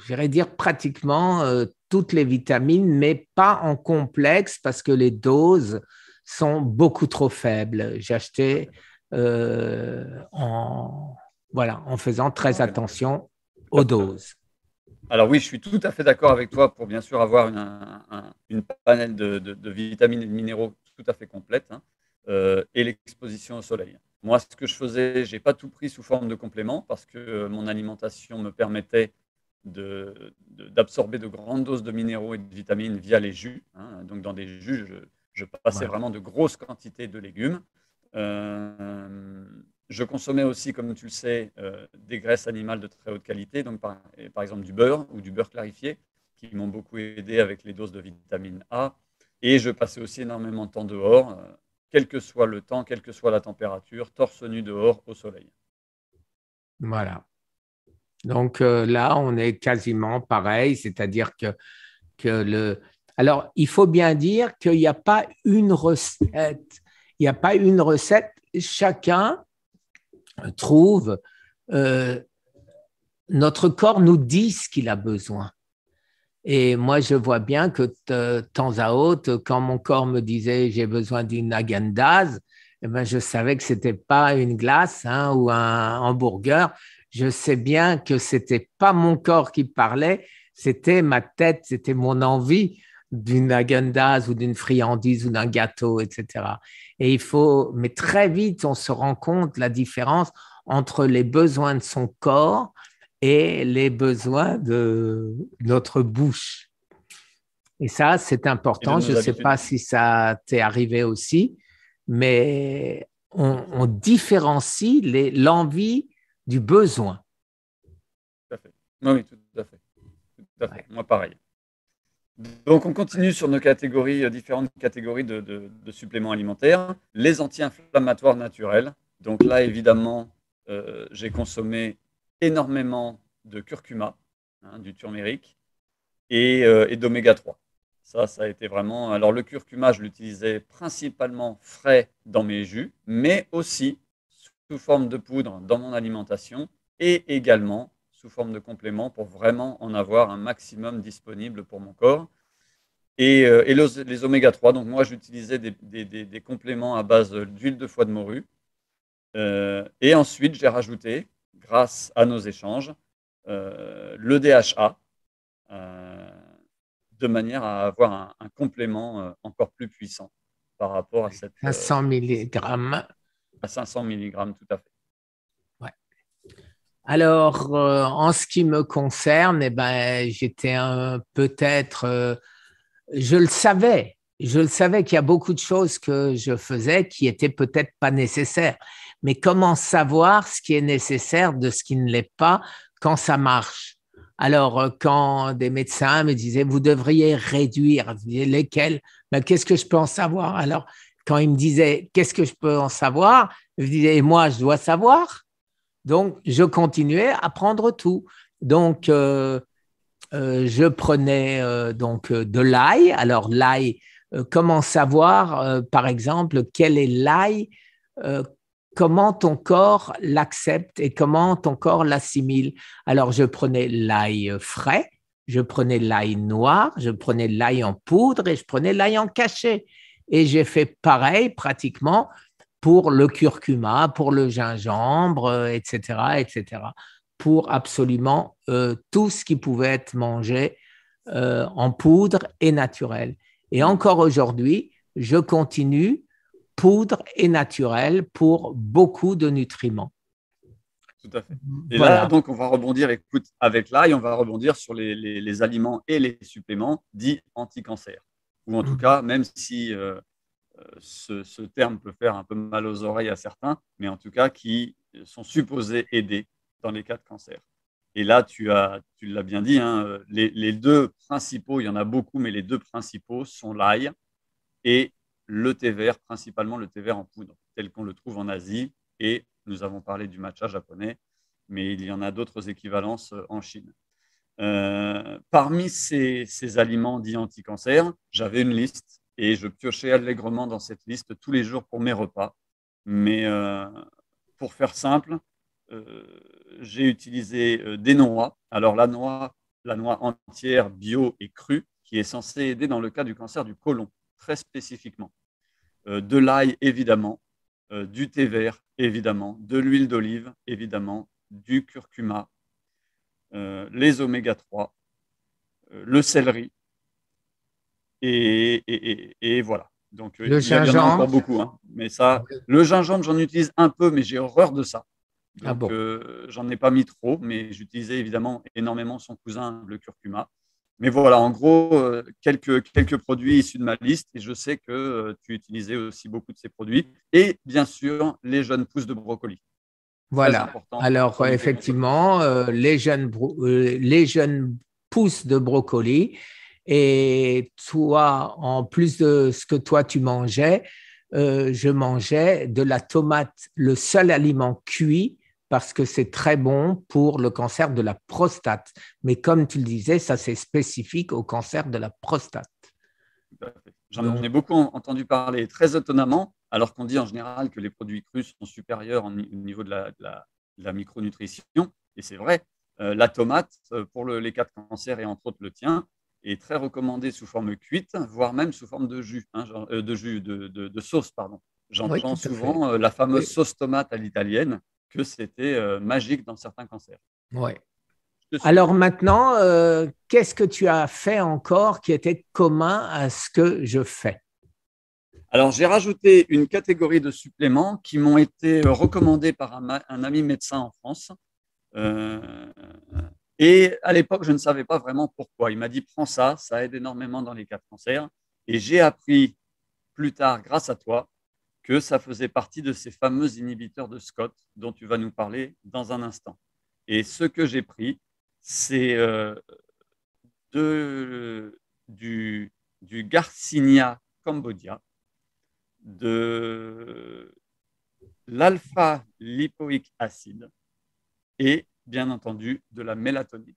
j'irais dire pratiquement toutes les vitamines, mais pas en complexe parce que les doses sont beaucoup trop faibles. J'ai acheté en faisant très attention aux doses. Alors oui, je suis tout à fait d'accord avec toi pour bien sûr avoir une panel de vitamines et de minéraux tout à fait complète et l'exposition au soleil. Moi, ce que je faisais, je n'ai pas tout pris sous forme de complément parce que mon alimentation me permettait d'absorber de grandes doses de minéraux et de vitamines via les jus. Donc dans des jus, je passais vraiment de grosses quantités de légumes. Je consommais aussi, comme tu le sais, des graisses animales de très haute qualité, donc par exemple du beurre ou du beurre clarifié, qui m'ont beaucoup aidé avec les doses de vitamine A. Et je passais aussi énormément de temps dehors, quel que soit le temps, quelle que soit la température, torse nu dehors au soleil. Voilà. Donc là, on est quasiment pareil, c'est-à-dire Alors, il faut bien dire qu'il n'y a pas une recette. Il n'y a pas une recette. Chacun trouve, notre corps nous dit ce qu'il a besoin. Et moi, je vois bien que de temps à autre, quand mon corps me disait j'ai besoin d'une Häagen-Dazs, eh ben, je savais que ce n'était pas une glace hein, ou un hamburger. Je sais bien que ce n'était pas mon corps qui parlait, c'était ma tête, c'était mon envie d'une Häagen-Dazs ou d'une friandise ou d'un gâteau, etc. Et il faut, mais très vite, on se rend compte la différence entre les besoins de son corps et les besoins de notre bouche. Et ça, c'est Et de important. Je nos ne sais habitudes. pas si ça t'est arrivé aussi, mais on différencie l'envie du besoin. Tout à fait. Oui, tout à fait. Tout à fait. Ouais. Moi, pareil. Donc, on continue sur nos catégories, différentes catégories de suppléments alimentaires. Les anti-inflammatoires naturels. Donc là, évidemment, j'ai consommé énormément de curcuma, hein, du turmeric, et d'oméga 3. Ça a été vraiment. Alors, le curcuma, je l'utilisais principalement frais dans mes jus, mais aussi sous forme de poudre dans mon alimentation et également sous forme de complément pour vraiment en avoir un maximum disponible pour mon corps. Et les oméga 3, donc moi j'utilisais des compléments à base d'huile de foie de morue. Et ensuite j'ai rajouté, grâce à nos échanges, le DHA, euh, de manière à avoir un complément encore plus puissant par rapport à, 500 milligrammes. à 500 mg tout à fait. Ouais. Alors, en ce qui me concerne, eh ben, j'étais peut-être, je le savais qu'il y a beaucoup de choses que je faisais qui étaient peut-être pas nécessaires. Mais comment savoir ce qui est nécessaire de ce qui ne l'est pas quand ça marche? Alors, quand des médecins me disaient, vous devriez réduire, je disais, lesquels? Ben, qu'est-ce que je peux en savoir? Alors, quand ils me disaient, qu'est-ce que je peux en savoir? Je disais, et moi, je dois savoir. Donc, je continuais à prendre tout. Donc, je prenais donc de l'ail. Alors, l'ail, comment savoir, par exemple, quel est l'ail, euh, comment ton corps l'accepte et comment ton corps l'assimile. Alors, je prenais l'ail frais, je prenais l'ail noir, je prenais l'ail en poudre et je prenais l'ail en cachet. Et j'ai fait pareil pratiquement pour le curcuma, pour le gingembre, etc., etc., pour absolument tout ce qui pouvait être mangé en poudre et naturel. Et encore aujourd'hui, je continue poudre et naturel pour beaucoup de nutriments. Tout à fait. Et là, Voilà. donc, on va rebondir, écoute, avec l'ail, on va rebondir sur les aliments et les suppléments dits anti-cancer. Ou en tout cas, même si ce terme peut faire un peu mal aux oreilles à certains, mais en tout cas qui sont supposés aider dans les cas de cancer. Et là, tu l'as bien dit, hein, les deux principaux, il y en a beaucoup, mais les deux principaux sont l'ail et le thé vert, principalement le thé vert en poudre, tel qu'on le trouve en Asie. Et nous avons parlé du matcha japonais, mais il y en a d'autres équivalences en Chine. Parmi ces aliments dits anti-cancer, j'avais une liste et je piochais allègrement dans cette liste tous les jours pour mes repas. Mais pour faire simple, euh, j'ai utilisé des noix. Alors la noix entière, bio et crue, qui est censée aider dans le cas du cancer du côlon, très spécifiquement. De l'ail, évidemment, du thé vert, évidemment, de l'huile d'olive, évidemment, du curcuma, les oméga 3, le céleri, et voilà. Donc, Le il y en a encore gingembre. beaucoup, hein. Mais ça, le gingembre, j'en utilise un peu, mais j'ai horreur de ça. Ah Donc, bon. j'en ai pas mis trop, mais j'utilisais évidemment énormément son cousin, le curcuma. Mais voilà, en gros, quelques produits issus de ma liste, et je sais que tu utilisais aussi beaucoup de ces produits. Et bien sûr, les jeunes pousses de brocoli. Très Voilà. important Alors, d'en était consommé. effectivement, les jeunes pousses de brocoli. Et toi, en plus de ce que toi tu mangeais, je mangeais de la tomate, le seul aliment cuit, parce que c'est très bon pour le cancer de la prostate. Mais comme tu le disais, ça c'est spécifique au cancer de la prostate. J'en Donc, ai beaucoup entendu parler, très étonnamment, alors qu'on dit en général que les produits crus sont supérieurs au niveau de la micronutrition. Et c'est vrai, la tomate, pour les cas de cancer et entre autres le tien, est très recommandée sous forme cuite, voire même sous forme de jus, hein, de sauce, pardon. Oui, J'entends tout à fait. souvent la fameuse Oui. sauce tomate à l'italienne, que c'était magique dans certains cancers. Oui. Je te suis. Alors maintenant, qu'est-ce que tu as fait encore qui était commun à ce que je fais? Alors, j'ai rajouté une catégorie de suppléments qui m'ont été recommandés par un ami médecin en France. Euh, et à l'époque, je ne savais pas vraiment pourquoi. Il m'a dit, prends ça, ça aide énormément dans les cas de cancer. Et j'ai appris plus tard, grâce à toi, que ça faisait partie de ces fameux inhibiteurs de Scott dont tu vas nous parler dans un instant. Et ce que j'ai pris, c'est de, du Garcinia cambodia, de l'alpha-lipoïque acide et bien entendu de la mélatonine.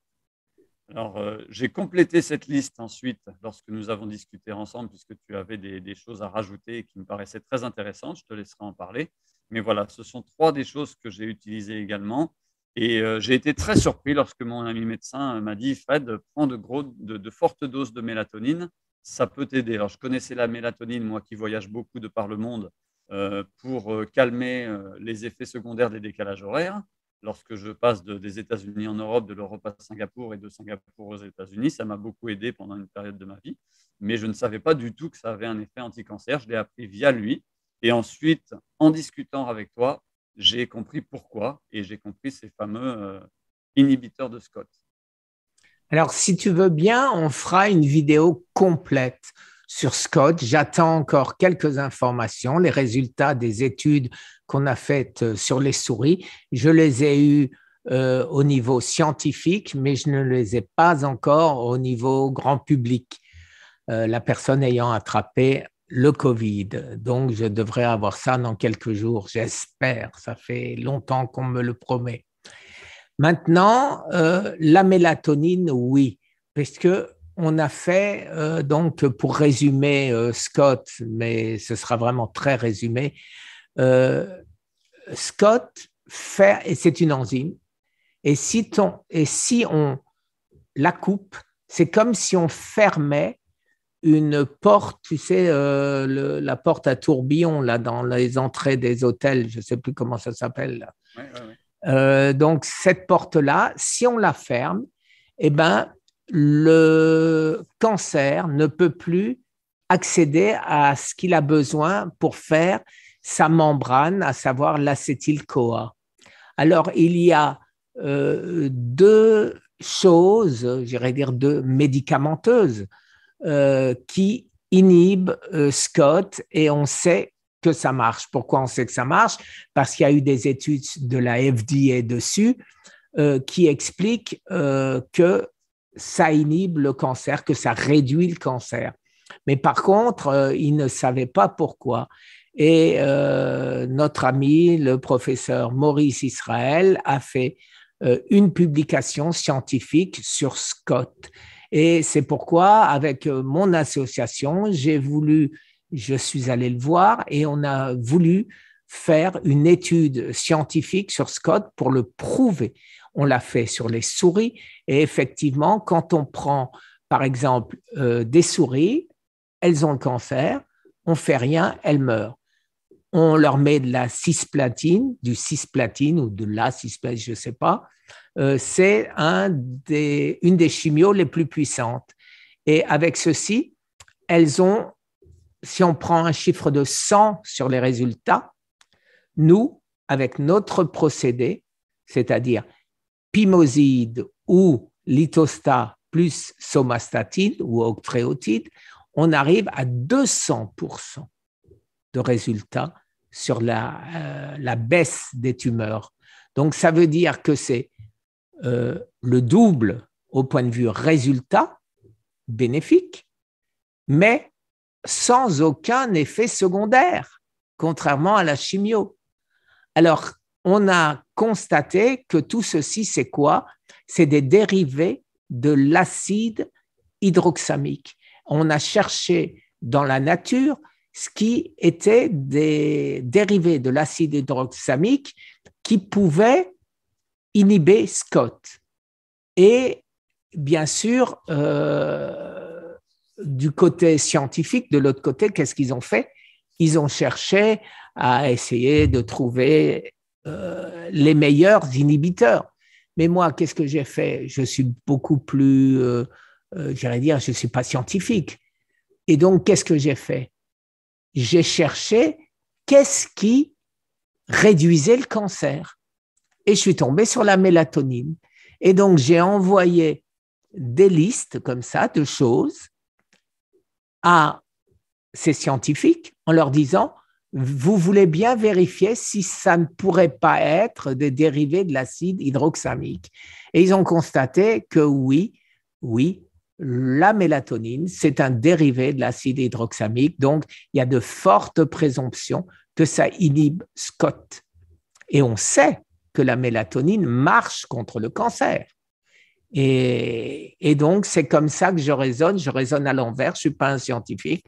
Alors, j'ai complété cette liste ensuite lorsque nous avons discuté ensemble, puisque tu avais des choses à rajouter qui me paraissaient très intéressantes. Je te laisserai en parler. Mais voilà, ce sont trois des choses que j'ai utilisées également. Et j'ai été très surpris lorsque mon ami médecin m'a dit, Fred, prends de fortes doses de mélatonine, ça peut t'aider. Alors, je connaissais la mélatonine, moi qui voyage beaucoup de par le monde, pour calmer les effets secondaires des décalages horaires. Lorsque je passe des États-Unis en Europe, de l'Europe à Singapour et de Singapour aux États-Unis, ça m'a beaucoup aidé pendant une période de ma vie. Mais je ne savais pas du tout que ça avait un effet anti-cancer. Je l'ai appris via lui. Et ensuite, en discutant avec toi, j'ai compris pourquoi et j'ai compris ces fameux inhibiteurs de Scott. Alors, si tu veux bien, on fera une vidéo complète sur Scott. J'attends encore quelques informations, les résultats des études qu'on a faites sur les souris. Je les ai eus au niveau scientifique, mais je ne les ai pas encore au niveau grand public, la personne ayant attrapé le Covid. Donc, je devrais avoir ça dans quelques jours, j'espère. Ça fait longtemps qu'on me le promet. Maintenant, la mélatonine, oui, parce que on a fait, donc pour résumer Scott, mais ce sera vraiment très résumé, euh, Scott fait, et c'est une enzyme, et si on la coupe, c'est comme si on fermait une porte, tu sais, la porte à tourbillon là dans les entrées des hôtels, je ne sais plus comment ça s'appelle. Ouais, ouais, ouais. Donc, cette porte-là, si on la ferme, eh ben, le cancer ne peut plus accéder à ce qu'il a besoin pour faire sa membrane, à savoir l'acétyl-CoA. Alors, il y a deux choses, j'irais dire deux médicamenteuses, qui inhibent Scott et on sait que ça marche. Pourquoi on sait que ça marche? Parce qu'il y a eu des études de la FDA dessus qui expliquent que ça inhibe le cancer, que ça réduit le cancer. Mais par contre, ils ne savaient pas pourquoi. Et notre ami, le professeur Maurice Israël, a fait une publication scientifique sur Scott. Et c'est pourquoi, avec mon association, je suis allé le voir et on a voulu faire une étude scientifique sur Scott pour le prouver. On l'a fait sur les souris et effectivement, quand on prend, par exemple, des souris, elles ont le cancer, on ne fait rien, elles meurent. On leur met de la cisplatine, du cisplatine ou de la cisplatine, je ne sais pas. C'est une des chimios les plus puissantes. Et avec ceci, elles ont, si on prend un chiffre de 100 sur les résultats, nous, avec notre procédé, c'est-à-dire pimoside ou litostat plus somastatine ou octréotide, on arrive à 200% de résultats sur la baisse des tumeurs. Donc, ça veut dire que c'est le double au point de vue résultat bénéfique, mais sans aucun effet secondaire, contrairement à la chimio. Alors, on a constaté que tout ceci, c'est quoi? C'est des dérivés de l'acide hydroxamique. On a cherché dans la nature ce qui était des dérivés de l'acide hydroxamique qui pouvaient inhiber Scott. Et bien sûr, du côté scientifique, de l'autre côté, qu'est-ce qu'ils ont fait? Ils ont cherché à essayer de trouver les meilleurs inhibiteurs. Mais moi, qu'est-ce que j'ai fait? Je suis beaucoup plus, j'allais dire, je ne suis pas scientifique. Et donc, qu'est-ce que j'ai fait? J'ai cherché qu'est-ce qui réduisait le cancer. Et je suis tombé sur la mélatonine. Et donc, j'ai envoyé des listes comme ça de choses à ces scientifiques en leur disant, vous voulez bien vérifier si ça ne pourrait pas être des dérivés de l'acide hydroxamique. Et ils ont constaté que oui, la mélatonine, c'est un dérivé de l'acide hydroxamique. Donc, il y a de fortes présomptions que ça inhibe SCOT. Et on sait que la mélatonine marche contre le cancer. Et donc, c'est comme ça que je raisonne à l'envers, je ne suis pas un scientifique,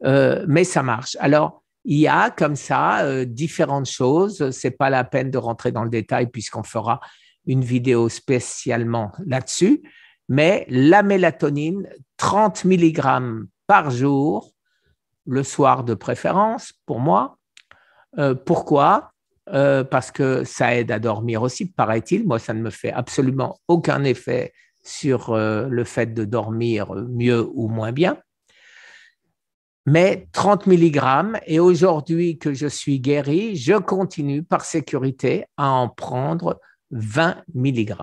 mais ça marche. Alors, il y a comme ça différentes choses, ce n'est pas la peine de rentrer dans le détail puisqu'on fera une vidéo spécialement là-dessus, mais la mélatonine, 30 mg par jour, le soir de préférence pour moi. Pourquoi ? Parce que ça aide à dormir aussi, paraît-il. Moi, ça ne me fait absolument aucun effet sur le fait de dormir mieux ou moins bien. Mais 30 mg, et aujourd'hui que je suis guéri, je continue par sécurité à en prendre 20 mg.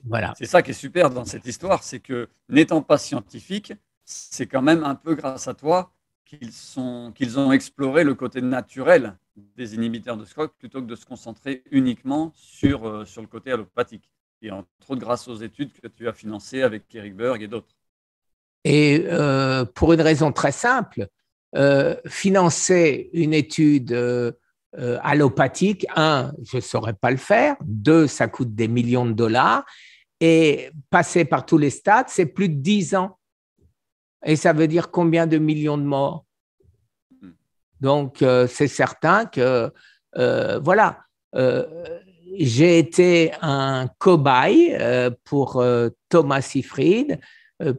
Voilà. C'est ça qui est super dans cette histoire, c'est que n'étant pas scientifique, c'est quand même un peu grâce à toi qu'ils ont exploré le côté naturel des inhibiteurs de SCOT plutôt que de se concentrer uniquement sur le côté allopathique. Et entre autres grâce aux études que tu as financées avec Eric Berg et d'autres. Et pour une raison très simple, financer une étude allopathique, je ne saurais pas le faire, 2, ça coûte des millions de dollars, et passer par tous les stades, c'est plus de 10 ans. Et ça veut dire combien de millions de morts? Donc, c'est certain que, voilà, j'ai été un cobaye pour Thomas Seyfried,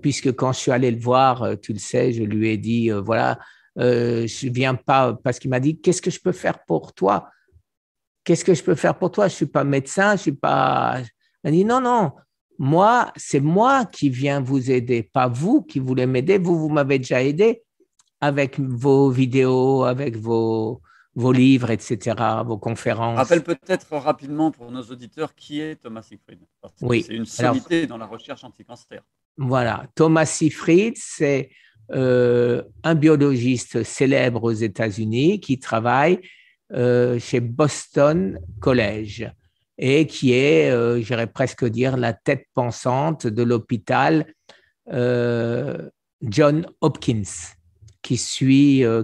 puisque quand je suis allé le voir, tu le sais, je lui ai dit, voilà, je ne viens pas, parce qu'il m'a dit, qu'est-ce que je peux faire pour toi? Qu'est-ce que je peux faire pour toi? Je ne suis pas médecin, je ne suis pas… Il m'a dit, non, moi, c'est moi qui viens vous aider, pas vous qui voulez m'aider. Vous m'avez déjà aidé avec vos vidéos, avec vos livres, etc., vos conférences. Rappelle peut-être rapidement pour nos auditeurs qui est Thomas Seyfried. Parce que oui. C'est une sommité dans la recherche anti-cancer. Voilà, Thomas Seyfried, c'est un biologiste célèbre aux États-Unis qui travaille chez Boston College et qui est, j'irais presque dire, la tête pensante de l'hôpital John Hopkins, qui suit ce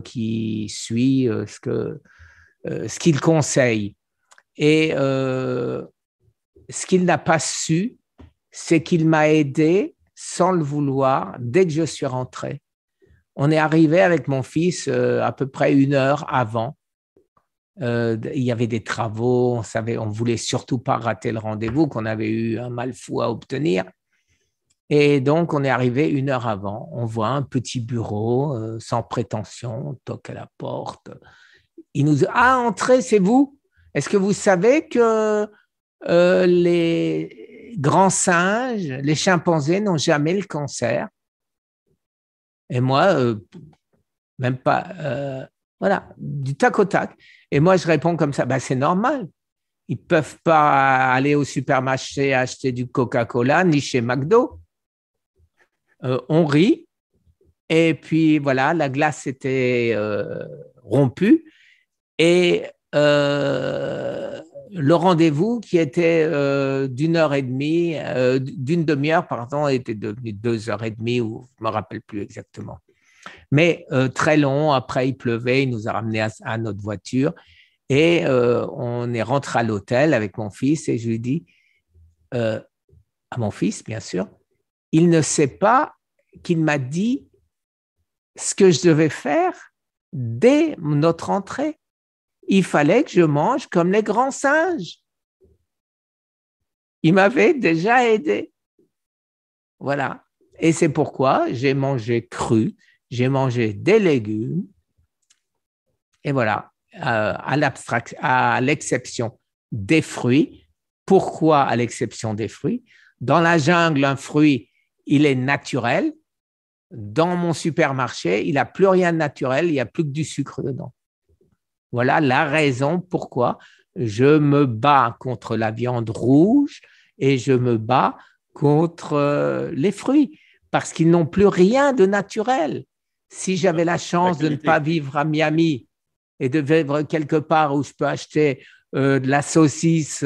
qu'il conseille. Et ce qu'il n'a pas su, c'est qu'il m'a aidé sans le vouloir dès que je suis rentré. On est arrivé avec mon fils à peu près 1 heure avant. Il y avait des travaux, on ne voulait surtout pas rater le rendez-vous qu'on avait eu un mal fou à obtenir. Et donc, on est arrivé 1 heure avant. On voit un petit bureau sans prétention, on toque à la porte. Il nous dit « Ah, entrez, c'est vous? Est-ce que vous savez que les grands singes, les chimpanzés n'ont jamais le cancer ?» Et moi, même pas, voilà, du tac au tac. Et moi, je réponds comme ça, c'est normal. Ils ne peuvent pas aller au supermarché acheter du Coca-Cola ni chez McDo. On rit. Et puis, voilà, la glace était rompue. Et le rendez-vous qui était d'une heure et demie, d'une demi-heure, pardon, était devenu 2h30, ou je ne me rappelle plus exactement. Mais très long, après il pleuvait, il nous a ramenés à notre voiture et on est rentré à l'hôtel avec mon fils et je lui dis, à mon fils bien sûr, il ne sait pas qu'il m'a dit ce que je devais faire dès notre entrée. Il fallait que je mange comme les grands singes. Il m'avait déjà aidé. Voilà. Et c'est pourquoi j'ai mangé cru, j'ai mangé des légumes, Et voilà, à l'exception des fruits. Pourquoi à l'exception des fruits? Dans la jungle, un fruit, il est naturel. Dans mon supermarché, il n'a plus rien de naturel, il n'y a plus que du sucre dedans. Voilà la raison pourquoi je me bats contre la viande rouge et je me bats contre les fruits, parce qu'ils n'ont plus rien de naturel. Si j'avais la chance de ne pas vivre à Miami et de vivre quelque part où je peux acheter de la saucisse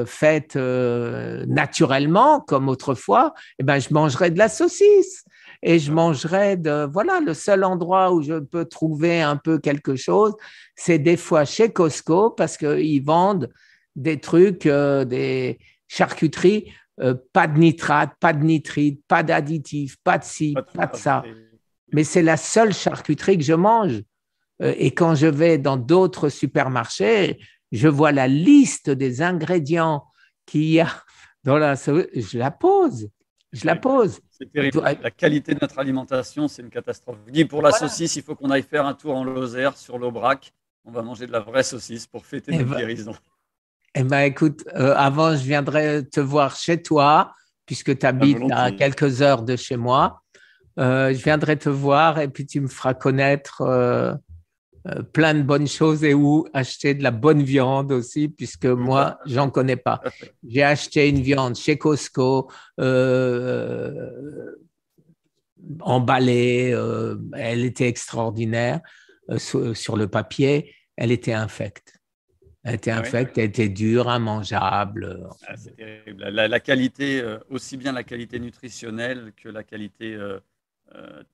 faite naturellement, comme autrefois, eh ben, je mangerais de la saucisse. Et je mangerais voilà, le seul endroit où je peux trouver un peu quelque chose, c'est des fois chez Costco, parce qu'ils vendent des trucs, des charcuteries, pas de nitrate, pas de nitrite, pas d'additifs, pas de ci, pas de ça. Mais c'est la seule charcuterie que je mange. Et quand je vais dans d'autres supermarchés, je vois la liste des ingrédients qu'il y a dans je la pose. Je la pose. C'est terrible. La qualité de notre alimentation, c'est une catastrophe. Je dis, pour la saucisse, il faut qu'on aille faire un tour en Lozère sur l'Aubrac. On va manger de la vraie saucisse pour fêter notre guérison. Eh bien, écoute, avant, je viendrai te voir chez toi, puisque tu habites à quelques heures de chez moi. Je viendrai te voir et puis tu me feras connaître plein de bonnes choses et où acheter de la bonne viande aussi, puisque moi, j'en connais pas. J'ai acheté une viande chez Costco, emballée, elle était extraordinaire sur le papier, elle était infecte. Elle était infecte, elle était dure, immangeable. C'est terrible. La qualité, aussi bien la qualité nutritionnelle que la qualité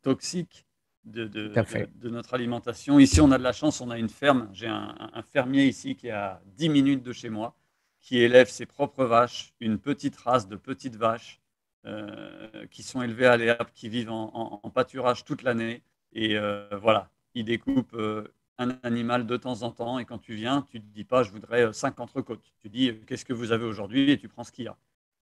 toxique de notre alimentation. Ici, on a de la chance, on a une ferme. J'ai un fermier ici qui est à 10 minutes de chez moi, qui élève ses propres vaches, une petite race de petites vaches qui sont élevées à l'herbe, qui vivent en pâturage toute l'année. Et voilà, il découpe un animal de temps en temps. Et quand tu viens, tu ne te dis pas, je voudrais 5 entrecôtes. Tu dis, qu'est-ce que vous avez aujourd'hui? Et tu prends ce qu'il y a.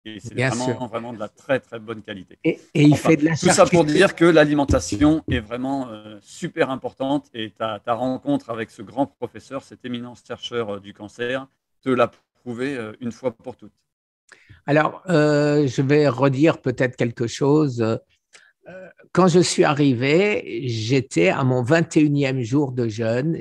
Et c'est vraiment de la très, très bonne qualité. Et il fait de la tout ça pour dire que l'alimentation est vraiment super importante. Et ta rencontre avec ce grand professeur, cet éminent chercheur du cancer, te l'a prouvé une fois pour toutes. Alors, je vais redire peut-être quelque chose. Quand je suis arrivé, j'étais à mon 21e jour de jeûne.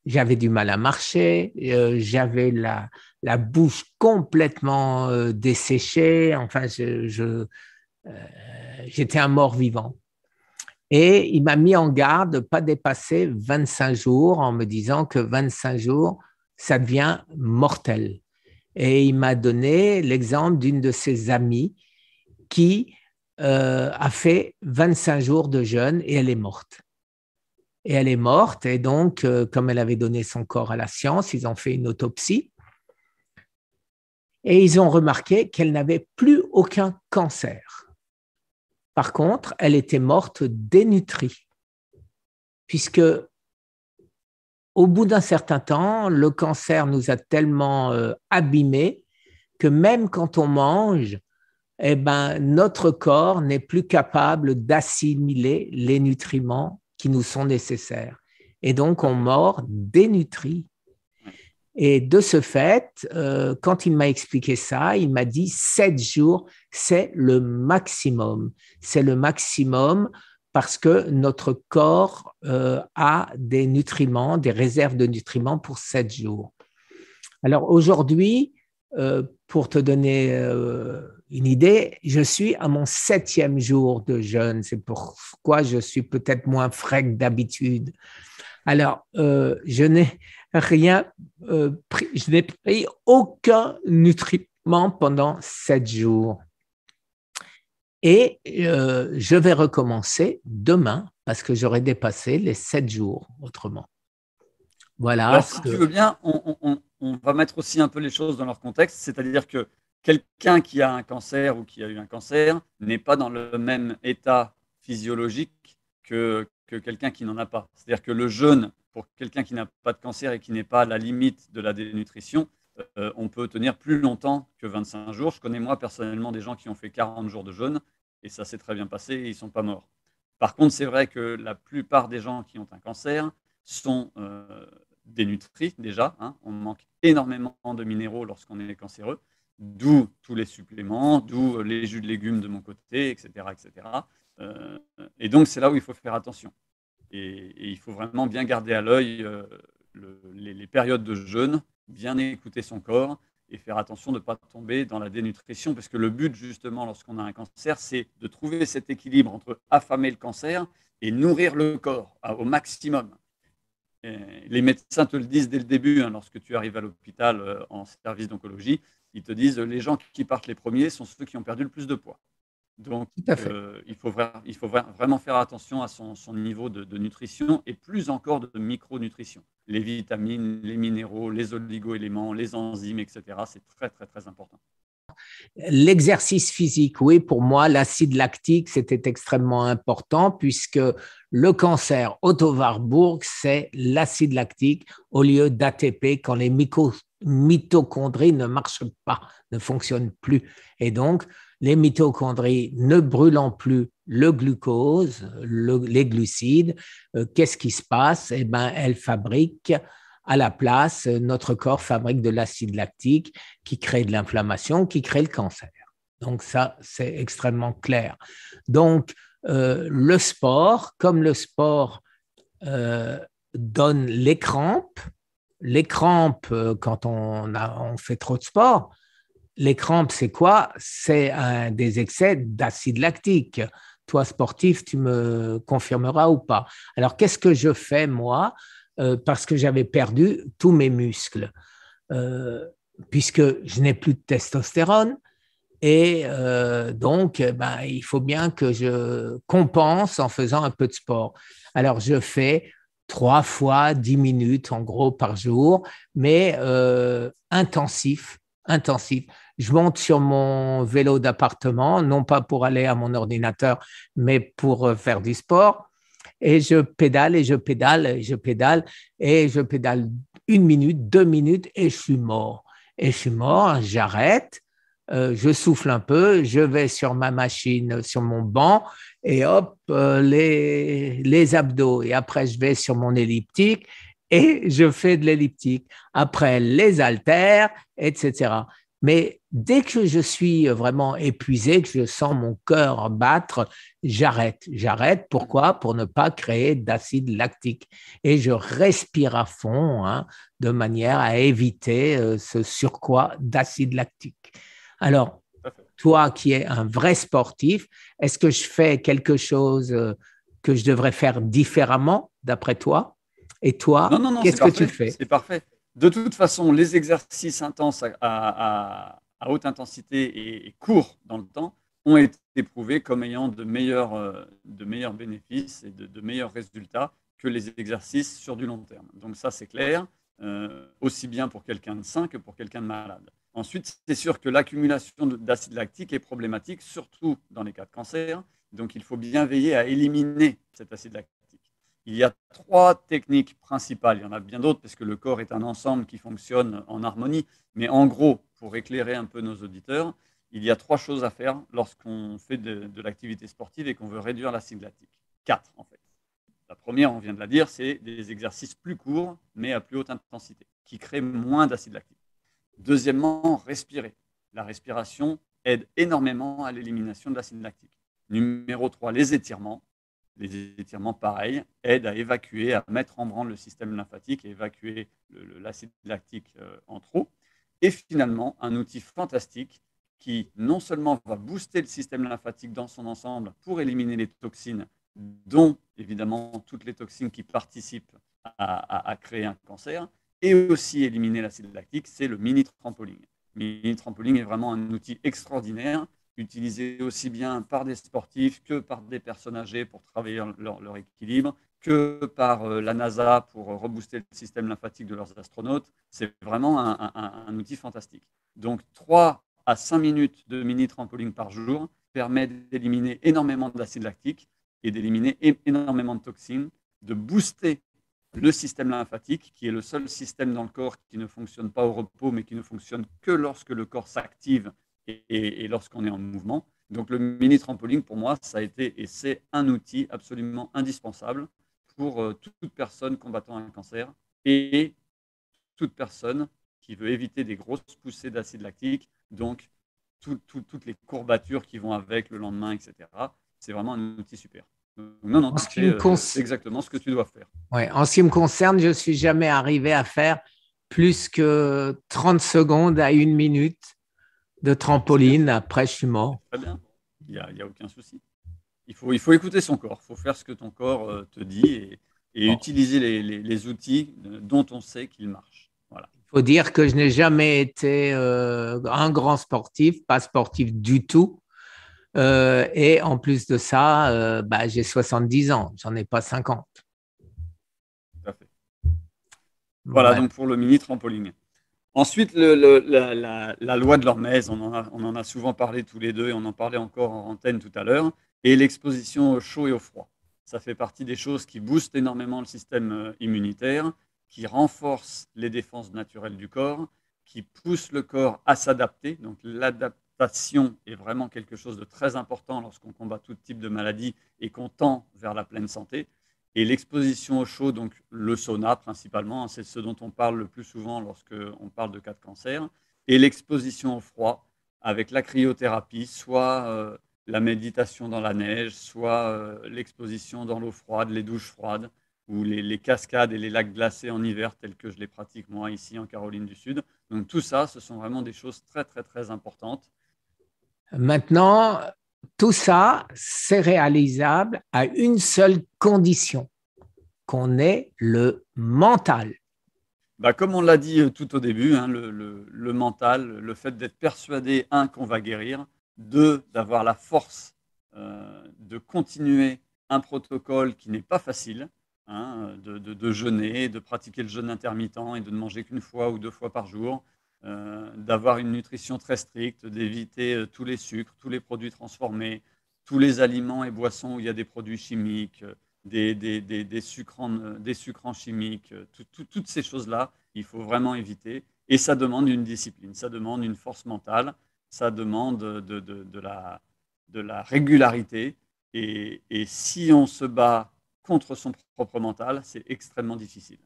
J'avais du mal à marcher, j'avais la bouche complètement desséchée. Enfin, j'étais un mort-vivant. Et il m'a mis en garde de ne pas dépasser 25 jours en me disant que 25 jours, ça devient mortel. Et il m'a donné l'exemple d'une de ses amies qui a fait 25 jours de jeûne et elle est morte. Et elle est morte, et donc, comme elle avait donné son corps à la science, ils ont fait une autopsie et ils ont remarqué qu'elle n'avait plus aucun cancer. Par contre, elle était morte dénutrie, puisque au bout d'un certain temps, le cancer nous a tellement abîmés que même quand on mange, eh ben, notre corps n'est plus capable d'assimiler les nutriments qui nous sont nécessaires. Et donc, on meurt dénutri. Et de ce fait, quand il m'a expliqué ça, il m'a dit 7 jours, c'est le maximum. C'est le maximum parce que notre corps a des nutriments, des réserves de nutriments pour 7 jours. Alors aujourd'hui, pour te donner une idée, je suis à mon 7e jour de jeûne. C'est pourquoi je suis peut-être moins frais que d'habitude. Alors, je n'ai pris, je n'ai pris aucun nutriment pendant 7 jours. Et je vais recommencer demain parce que j'aurai dépassé les 7 jours autrement. Voilà. Alors, si tu veux bien, on va mettre aussi un peu les choses dans leur contexte, c'est-à-dire que quelqu'un qui a un cancer ou qui a eu un cancer n'est pas dans le même état physiologique que quelqu'un qui n'en a pas. C'est-à-dire que le jeûne, pour quelqu'un qui n'a pas de cancer et qui n'est pas à la limite de la dénutrition, on peut tenir plus longtemps que 25 jours. Je connais moi personnellement des gens qui ont fait 40 jours de jeûne et ça s'est très bien passé et ils ne sont pas morts. Par contre, c'est vrai que la plupart des gens qui ont un cancer sont dénutris déjà. Hein. On manque énormément de minéraux lorsqu'on est cancéreux, d'où tous les suppléments, d'où les jus de légumes de mon côté, etc. etc. Et donc, c'est là où il faut faire attention. Et il faut vraiment bien garder à l'œil les périodes de jeûne, bien écouter son corps et faire attention de ne pas tomber dans la dénutrition, parce que le but, justement, lorsqu'on a un cancer, c'est de trouver cet équilibre entre affamer le cancer et nourrir le corps au maximum. Et les médecins te le disent dès le début, hein, lorsque tu arrives à l'hôpital en service d'oncologie, ils te disent les gens qui partent les premiers sont ceux qui ont perdu le plus de poids. Donc, Tout à fait. il faut vraiment faire attention à son niveau de nutrition et plus encore de micronutrition. Les vitamines, les minéraux, les oligo-éléments, les enzymes, etc. C'est très, très, très important. L'exercice physique, oui, pour moi, l'acide lactique, c'était extrêmement important puisque le cancer Otto Warburg, c'est l'acide lactique au lieu d'ATP quand les mitochondries ne marchent pas, ne fonctionnent plus. Et donc, les mitochondries ne brûlant plus le glucose, les glucides, qu'est-ce qui se passe? Eh bien, elles fabriquent à la place, notre corps fabrique de l'acide lactique qui crée de l'inflammation, qui crée le cancer. Donc ça, c'est extrêmement clair. Donc, le sport, comme le sport donne les crampes quand on fait trop de sport, les crampes, c'est quoi? C'est des excès d'acide lactique. Toi, sportif, tu me confirmeras ou pas. Alors, qu'est-ce que je fais, moi, parce que j'avais perdu tous mes muscles, euh, puisque je n'ai plus de testostérone. Et donc, ben, il faut bien que je compense en faisant un peu de sport. Alors, je fais 3 fois 10 minutes, en gros, par jour, mais intensif, intensif. Je monte sur mon vélo d'appartement, non pas pour aller à mon ordinateur, mais pour faire du sport. Et je pédale et je pédale et je pédale et je pédale 1 minute, 2 minutes et je suis mort. Et je suis mort, j'arrête, je souffle un peu, je vais sur ma machine, sur mon banc et hop, les abdos. Et après, je vais sur mon elliptique et je fais de l'elliptique. Après, les haltères, etc. Mais dès que je suis vraiment épuisé, que je sens mon cœur battre, j'arrête. J'arrête. Pourquoi? Pour ne pas créer d'acide lactique. Et je respire à fond, hein, de manière à éviter ce surcroît d'acide lactique. Alors, toi qui es un vrai sportif, est-ce que je fais quelque chose que je devrais faire différemment, d'après toi? Et Non, toi, non, non, c'est qu'est-ce que tu parfait. fais? C'est parfait. De toute façon, les exercices intenses à haute intensité et courts dans le temps ont été prouvés comme ayant de meilleurs bénéfices et de meilleurs résultats que les exercices sur du long terme. Donc ça, c'est clair, aussi bien pour quelqu'un de sain que pour quelqu'un de malade. Ensuite, c'est sûr que l'accumulation d'acide lactique est problématique, surtout dans les cas de cancer. Donc il faut bien veiller à éliminer cet acide lactique. Il y a 3 techniques principales. Il y en a bien d'autres parce que le corps est un ensemble qui fonctionne en harmonie. Mais en gros, pour éclairer un peu nos auditeurs, il y a 3 choses à faire lorsqu'on fait de l'activité sportive et qu'on veut réduire l'acide lactique. 4 en fait. La première, on vient de la dire, c'est des exercices plus courts mais à plus haute intensité qui créent moins d'acide lactique. Deuxièmement, respirer. La respiration aide énormément à l'élimination de l'acide lactique. Numéro 3, les étirements. Les étirements, pareil, aident à évacuer, à mettre en branle le système lymphatique et évacuer l'acide lactique en trop. Et finalement, un outil fantastique qui non seulement va booster le système lymphatique dans son ensemble pour éliminer les toxines, dont évidemment toutes les toxines qui participent à créer un cancer, et aussi éliminer l'acide lactique, c'est le mini trampoline. Le mini trampoline est vraiment un outil extraordinaire utilisé aussi bien par des sportifs que par des personnes âgées pour travailler leur équilibre, que par la NASA pour rebooster le système lymphatique de leurs astronautes. C'est vraiment un outil fantastique. Donc 3 à 5 minutes de mini trampoline par jour permet d'éliminer énormément d'acide lactique et d'éliminer énormément de toxines, de booster le système lymphatique, qui est le seul système dans le corps qui ne fonctionne pas au repos, mais qui ne fonctionne que lorsque le corps s'active et lorsqu'on est en mouvement. Donc, le mini trampoline, pour moi, ça a été et c'est un outil absolument indispensable pour toute personne combattant un cancer et toute personne qui veut éviter des grosses poussées d'acide lactique, donc toutes les courbatures qui vont avec le lendemain, etc. C'est vraiment un outil super. Donc, non, En tu ce qui me fais exactement ce que tu dois faire. Ouais, en ce qui me concerne, je ne suis jamais arrivé à faire plus que 30 secondes à 1 minute de trampoline. Après, je suis mort. Très bien, il y a aucun souci. Il faut écouter son corps, il faut faire ce que ton corps te dit et Bon. utiliser les outils dont on sait qu'ils marchent. Voilà. Il faut dire que je n'ai jamais été un grand sportif, pas sportif du tout. Et en plus de ça, j'ai 70 ans, j'en ai pas 50. Tout à fait. Voilà, Voilà. donc pour le mini trampoline. Ensuite, la loi de l'Hormèse, on en a souvent parlé tous les deux et on en parlait encore en antenne tout à l'heure, et l'exposition au chaud et au froid. Ça fait partie des choses qui boostent énormément le système immunitaire, qui renforcent les défenses naturelles du corps, qui poussent le corps à s'adapter. Donc l'adaptation est vraiment quelque chose de très important lorsqu'on combat tout type de maladie et qu'on tend vers la pleine santé. Et l'exposition au chaud, donc le sauna principalement, c'est ce dont on parle le plus souvent lorsqu'on parle de cas de cancer, et l'exposition au froid avec la cryothérapie, soit la méditation dans la neige, soit l'exposition dans l'eau froide, les douches froides, ou les cascades et les lacs glacés en hiver, tels que je les pratique moi ici en Caroline du Sud. Donc tout ça, ce sont vraiment des choses très, très, très importantes. Maintenant, tout ça, c'est réalisable à une seule condition, qu'on ait le mental. Comme on l'a dit tout au début, hein, le mental, le fait d'être persuadé, un, qu'on va guérir, deux, d'avoir la force de continuer un protocole qui n'est pas facile, hein, de jeûner, de pratiquer le jeûne intermittent et de ne manger qu'une fois ou 2 fois par jour, d'avoir une nutrition très stricte, d'éviter tous les sucres, tous les produits transformés, tous les aliments et boissons où il y a des produits chimiques, des sucres en chimiques, toutes ces choses-là, il faut vraiment éviter. Et ça demande une discipline, ça demande une force mentale, ça demande de la régularité. Et si on se bat contre son propre mental, c'est extrêmement difficile.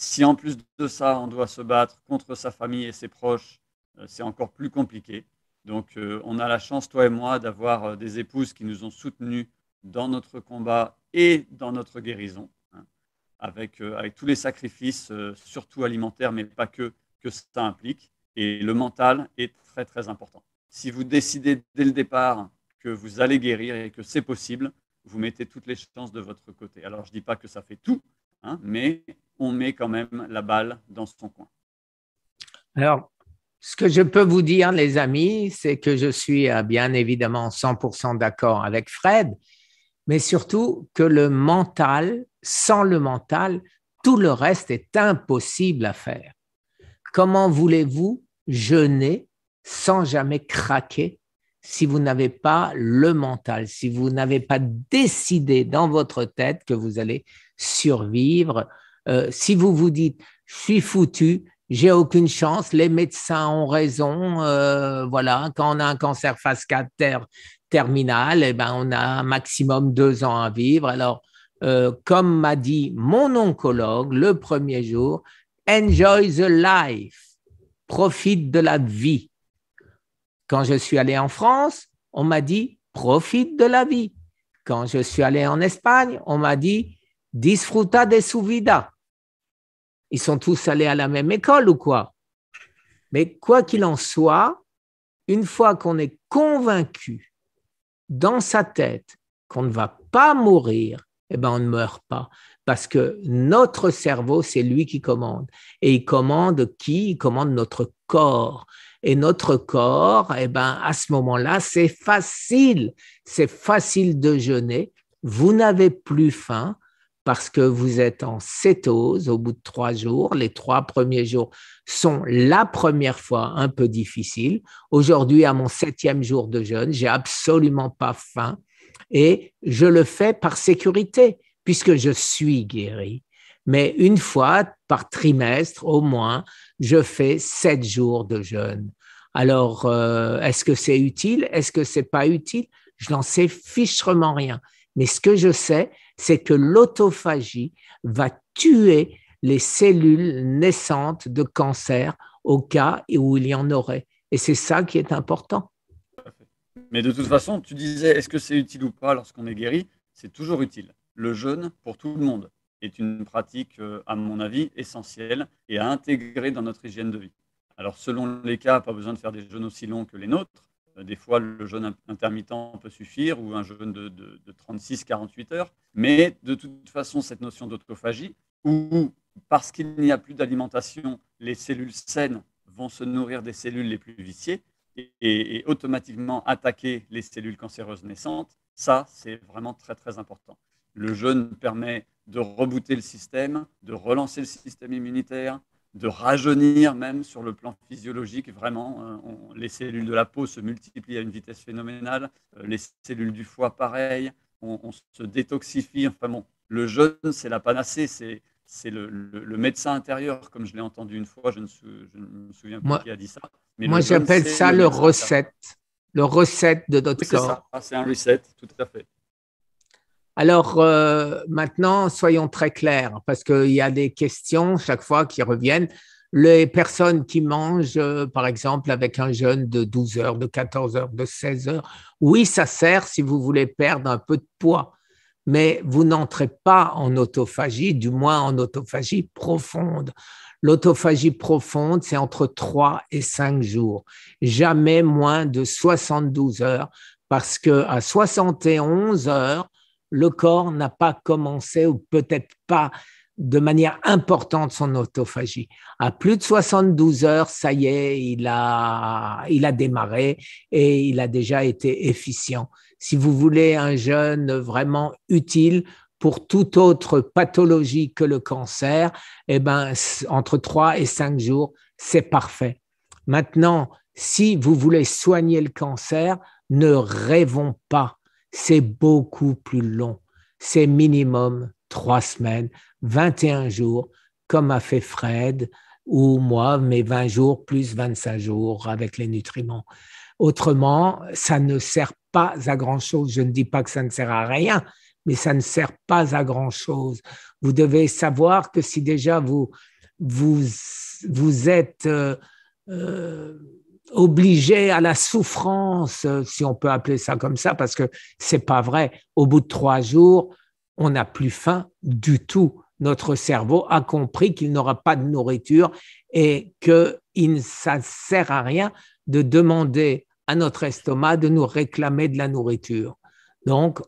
Si en plus de ça, on doit se battre contre sa famille et ses proches, c'est encore plus compliqué. Donc on a la chance, toi et moi, d'avoir des épouses qui nous ont soutenus dans notre combat et dans notre guérison, hein, avec tous les sacrifices, surtout alimentaires, mais pas que ça implique. Et le mental est très, très important. Si vous décidez dès le départ que vous allez guérir et que c'est possible, vous mettez toutes les chances de votre côté. Alors, je ne dis pas que ça fait tout, hein, mais on met quand même la balle dans son coin. Alors, ce que je peux vous dire, les amis, c'est que je suis bien évidemment 100% d'accord avec Fred, mais surtout que le mental, sans le mental, tout le reste est impossible à faire. Comment voulez-vous jeûner sans jamais craquer si vous n'avez pas le mental, si vous n'avez pas décidé dans votre tête que vous allez survivre, si vous vous dites « je suis foutu », j'ai aucune chance, les médecins ont raison, voilà, quand on a un cancer phase 4 terminal, eh ben, on a un maximum 2 ans à vivre. Alors, comme m'a dit mon oncologue le premier jour, enjoy the life, profite de la vie. Quand je suis allé en France, on m'a dit profite de la vie. Quand je suis allé en Espagne, on m'a dit disfruta de su vida. Ils sont tous allés à la même école ou quoi? Mais quoi qu'il en soit, une fois qu'on est convaincu dans sa tête qu'on ne va pas mourir, eh ben on ne meurt pas. Parce que notre cerveau, c'est lui qui commande. Et il commande qui? Il commande notre corps. Et notre corps, eh ben, à ce moment-là, c'est facile. C'est facile de jeûner. Vous n'avez plus faim parce que vous êtes en cétose au bout de 3 jours. Les 3 premiers jours sont la première fois un peu difficiles. Aujourd'hui, à mon 7e jour de jeûne, j'ai absolument pas faim et je le fais par sécurité puisque je suis guéri. Mais une fois par trimestre, au moins, je fais 7 jours de jeûne. Alors, est-ce que c'est utile? Est-ce que c'est pas utile? Je n'en sais fichtrement rien. Mais ce que je sais, c'est que l'autophagie va tuer les cellules naissantes de cancer au cas où il y en aurait. Et c'est ça qui est important. Mais de toute façon, tu disais, est-ce que c'est utile ou pas lorsqu'on est guéri? C'est toujours utile. Le jeûne, pour tout le monde, est une pratique, à mon avis, essentielle et à intégrer dans notre hygiène de vie. Alors, selon les cas, pas besoin de faire des jeûnes aussi longs que les nôtres. Des fois, le jeûne intermittent peut suffire ou un jeûne de 36-48 heures. Mais de toute façon, cette notion d'autophagie, où parce qu'il n'y a plus d'alimentation, les cellules saines vont se nourrir des cellules les plus viciées, et automatiquement attaquer les cellules cancéreuses naissantes, ça, c'est vraiment très, très important. Le jeûne permet de rebooter le système, de relancer le système immunitaire, de rajeunir même sur le plan physiologique. Vraiment, les cellules de la peau se multiplient à une vitesse phénoménale, les cellules du foie, pareil, on se détoxifie. Enfin bon, le jeûne, c'est la panacée, c'est le médecin intérieur, comme je l'ai entendu une fois, je ne me souviens plus Moi, qui a dit ça, mais le moi jeûne, j'appelle c'est ça le médecin intérieur. le recette de notre Oui, c'est corps. ça, c'est un reset, tout à fait. Alors maintenant, soyons très clairs, parce qu'il y a des questions chaque fois qui reviennent. Les personnes qui mangent, par exemple, avec un jeûne de 12 heures, de 14 heures, de 16 heures, oui, ça sert si vous voulez perdre un peu de poids, mais vous n'entrez pas en autophagie, du moins en autophagie profonde. L'autophagie profonde, c'est entre 3 et 5 jours, jamais moins de 72 heures, parce qu'à 71 heures, le corps n'a pas commencé ou peut-être pas de manière importante son autophagie. À plus de 72 heures, ça y est, il a démarré et il a déjà été efficient. Si vous voulez un jeûne vraiment utile pour toute autre pathologie que le cancer, eh ben, entre 3 et 5 jours, c'est parfait. Maintenant, si vous voulez soigner le cancer, ne rêvons pas, c'est beaucoup plus long. C'est minimum 3 semaines, 21 jours, comme a fait Fred ou moi, mes 20 jours plus 25 jours avec les nutriments. Autrement, ça ne sert pas à grand-chose. Je ne dis pas que ça ne sert à rien, mais ça ne sert pas à grand-chose. Vous devez savoir que si déjà vous, vous êtes obligé à la souffrance, si on peut appeler ça comme ça, parce que c'est pas vrai. Au bout de 3 jours, on n'a plus faim du tout. Notre cerveau a compris qu'il n'aura pas de nourriture et que ça ne sert à rien de demander à notre estomac de nous réclamer de la nourriture. Donc,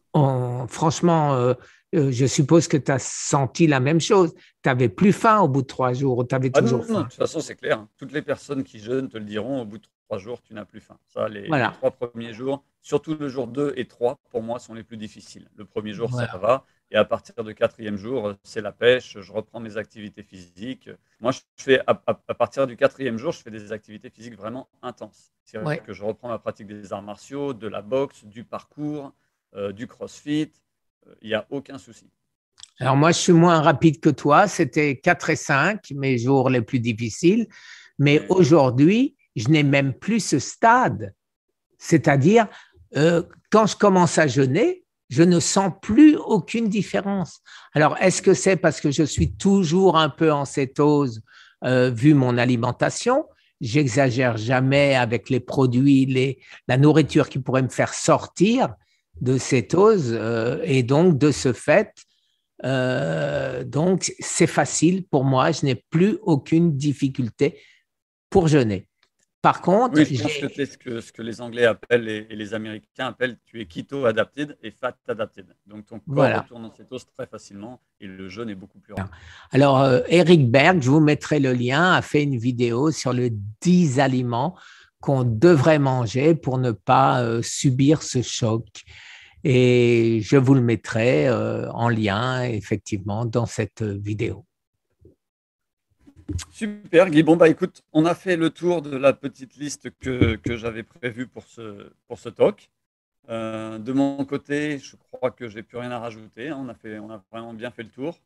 franchement, je suppose que tu as senti la même chose. Tu n'avais plus faim au bout de 3 jours ou tu avais Ah toujours non, non, de faim. toute façon, c'est clair. Toutes les personnes qui jeûnent te le diront, au bout de 3 jours, tu n'as plus faim. Ça, les Voilà. 3 premiers jours, surtout le jour 2 et 3, pour moi, sont les plus difficiles. Le premier jour, ça Voilà. va. Et à partir du quatrième jour, c'est la pêche. Je reprends mes activités physiques. Moi, je fais, à partir du quatrième jour, je fais des activités physiques vraiment intenses. C'est-à-dire Ouais. que je reprends ma pratique des arts martiaux, de la boxe, du parcours, du crossfit. Il n'y a aucun souci. Alors moi, je suis moins rapide que toi. C'était 4 et 5, mes jours les plus difficiles. Mais Ouais. aujourd'hui, je n'ai même plus ce stade. C'est-à-dire, quand je commence à jeûner, je ne sens plus aucune différence. Alors, est-ce que c'est parce que je suis toujours un peu en cétose vu mon alimentation? J'exagère jamais avec les produits, la nourriture qui pourrait me faire sortir de cétose. Et donc, de ce fait, donc c'est facile pour moi. Je n'ai plus aucune difficulté pour jeûner. Par contre, Oui, je pense que tu es ce que les Anglais appellent et les Américains appellent, tu es keto adapted et fat adapted. Donc ton corps voilà. retourne en cétose très facilement et le jeûne est beaucoup plus rapide. Alors, Eric Berg, je vous mettrai le lien, a fait une vidéo sur les 10 aliments qu'on devrait manger pour ne pas subir ce choc. Et je vous le mettrai en lien, effectivement, dans cette vidéo. Super Guy, bon bah écoute, on a fait le tour de la petite liste que j'avais prévue pour ce talk. De mon côté, je crois que j'ai plus rien à rajouter, hein. On a vraiment bien fait le tour.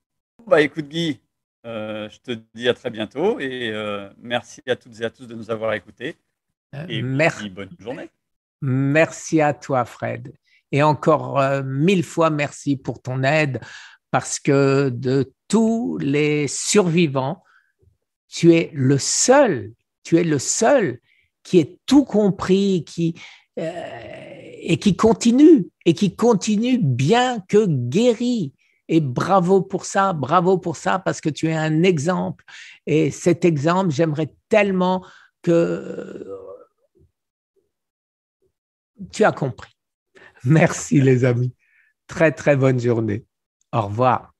Bah écoute Guy, je te dis à très bientôt et merci à toutes et à tous de nous avoir écoutés. Et Merci. puis, bonne journée. Merci à toi, Fred. Et encore 1000 fois merci pour ton aide, parce que de tous les survivants, tu es le seul qui ait tout compris, et qui continue bien que guéri. Et bravo pour ça, parce que tu es un exemple. Et cet exemple, j'aimerais tellement que tu as compris. Merci les amis. Très, très bonne journée. Au revoir.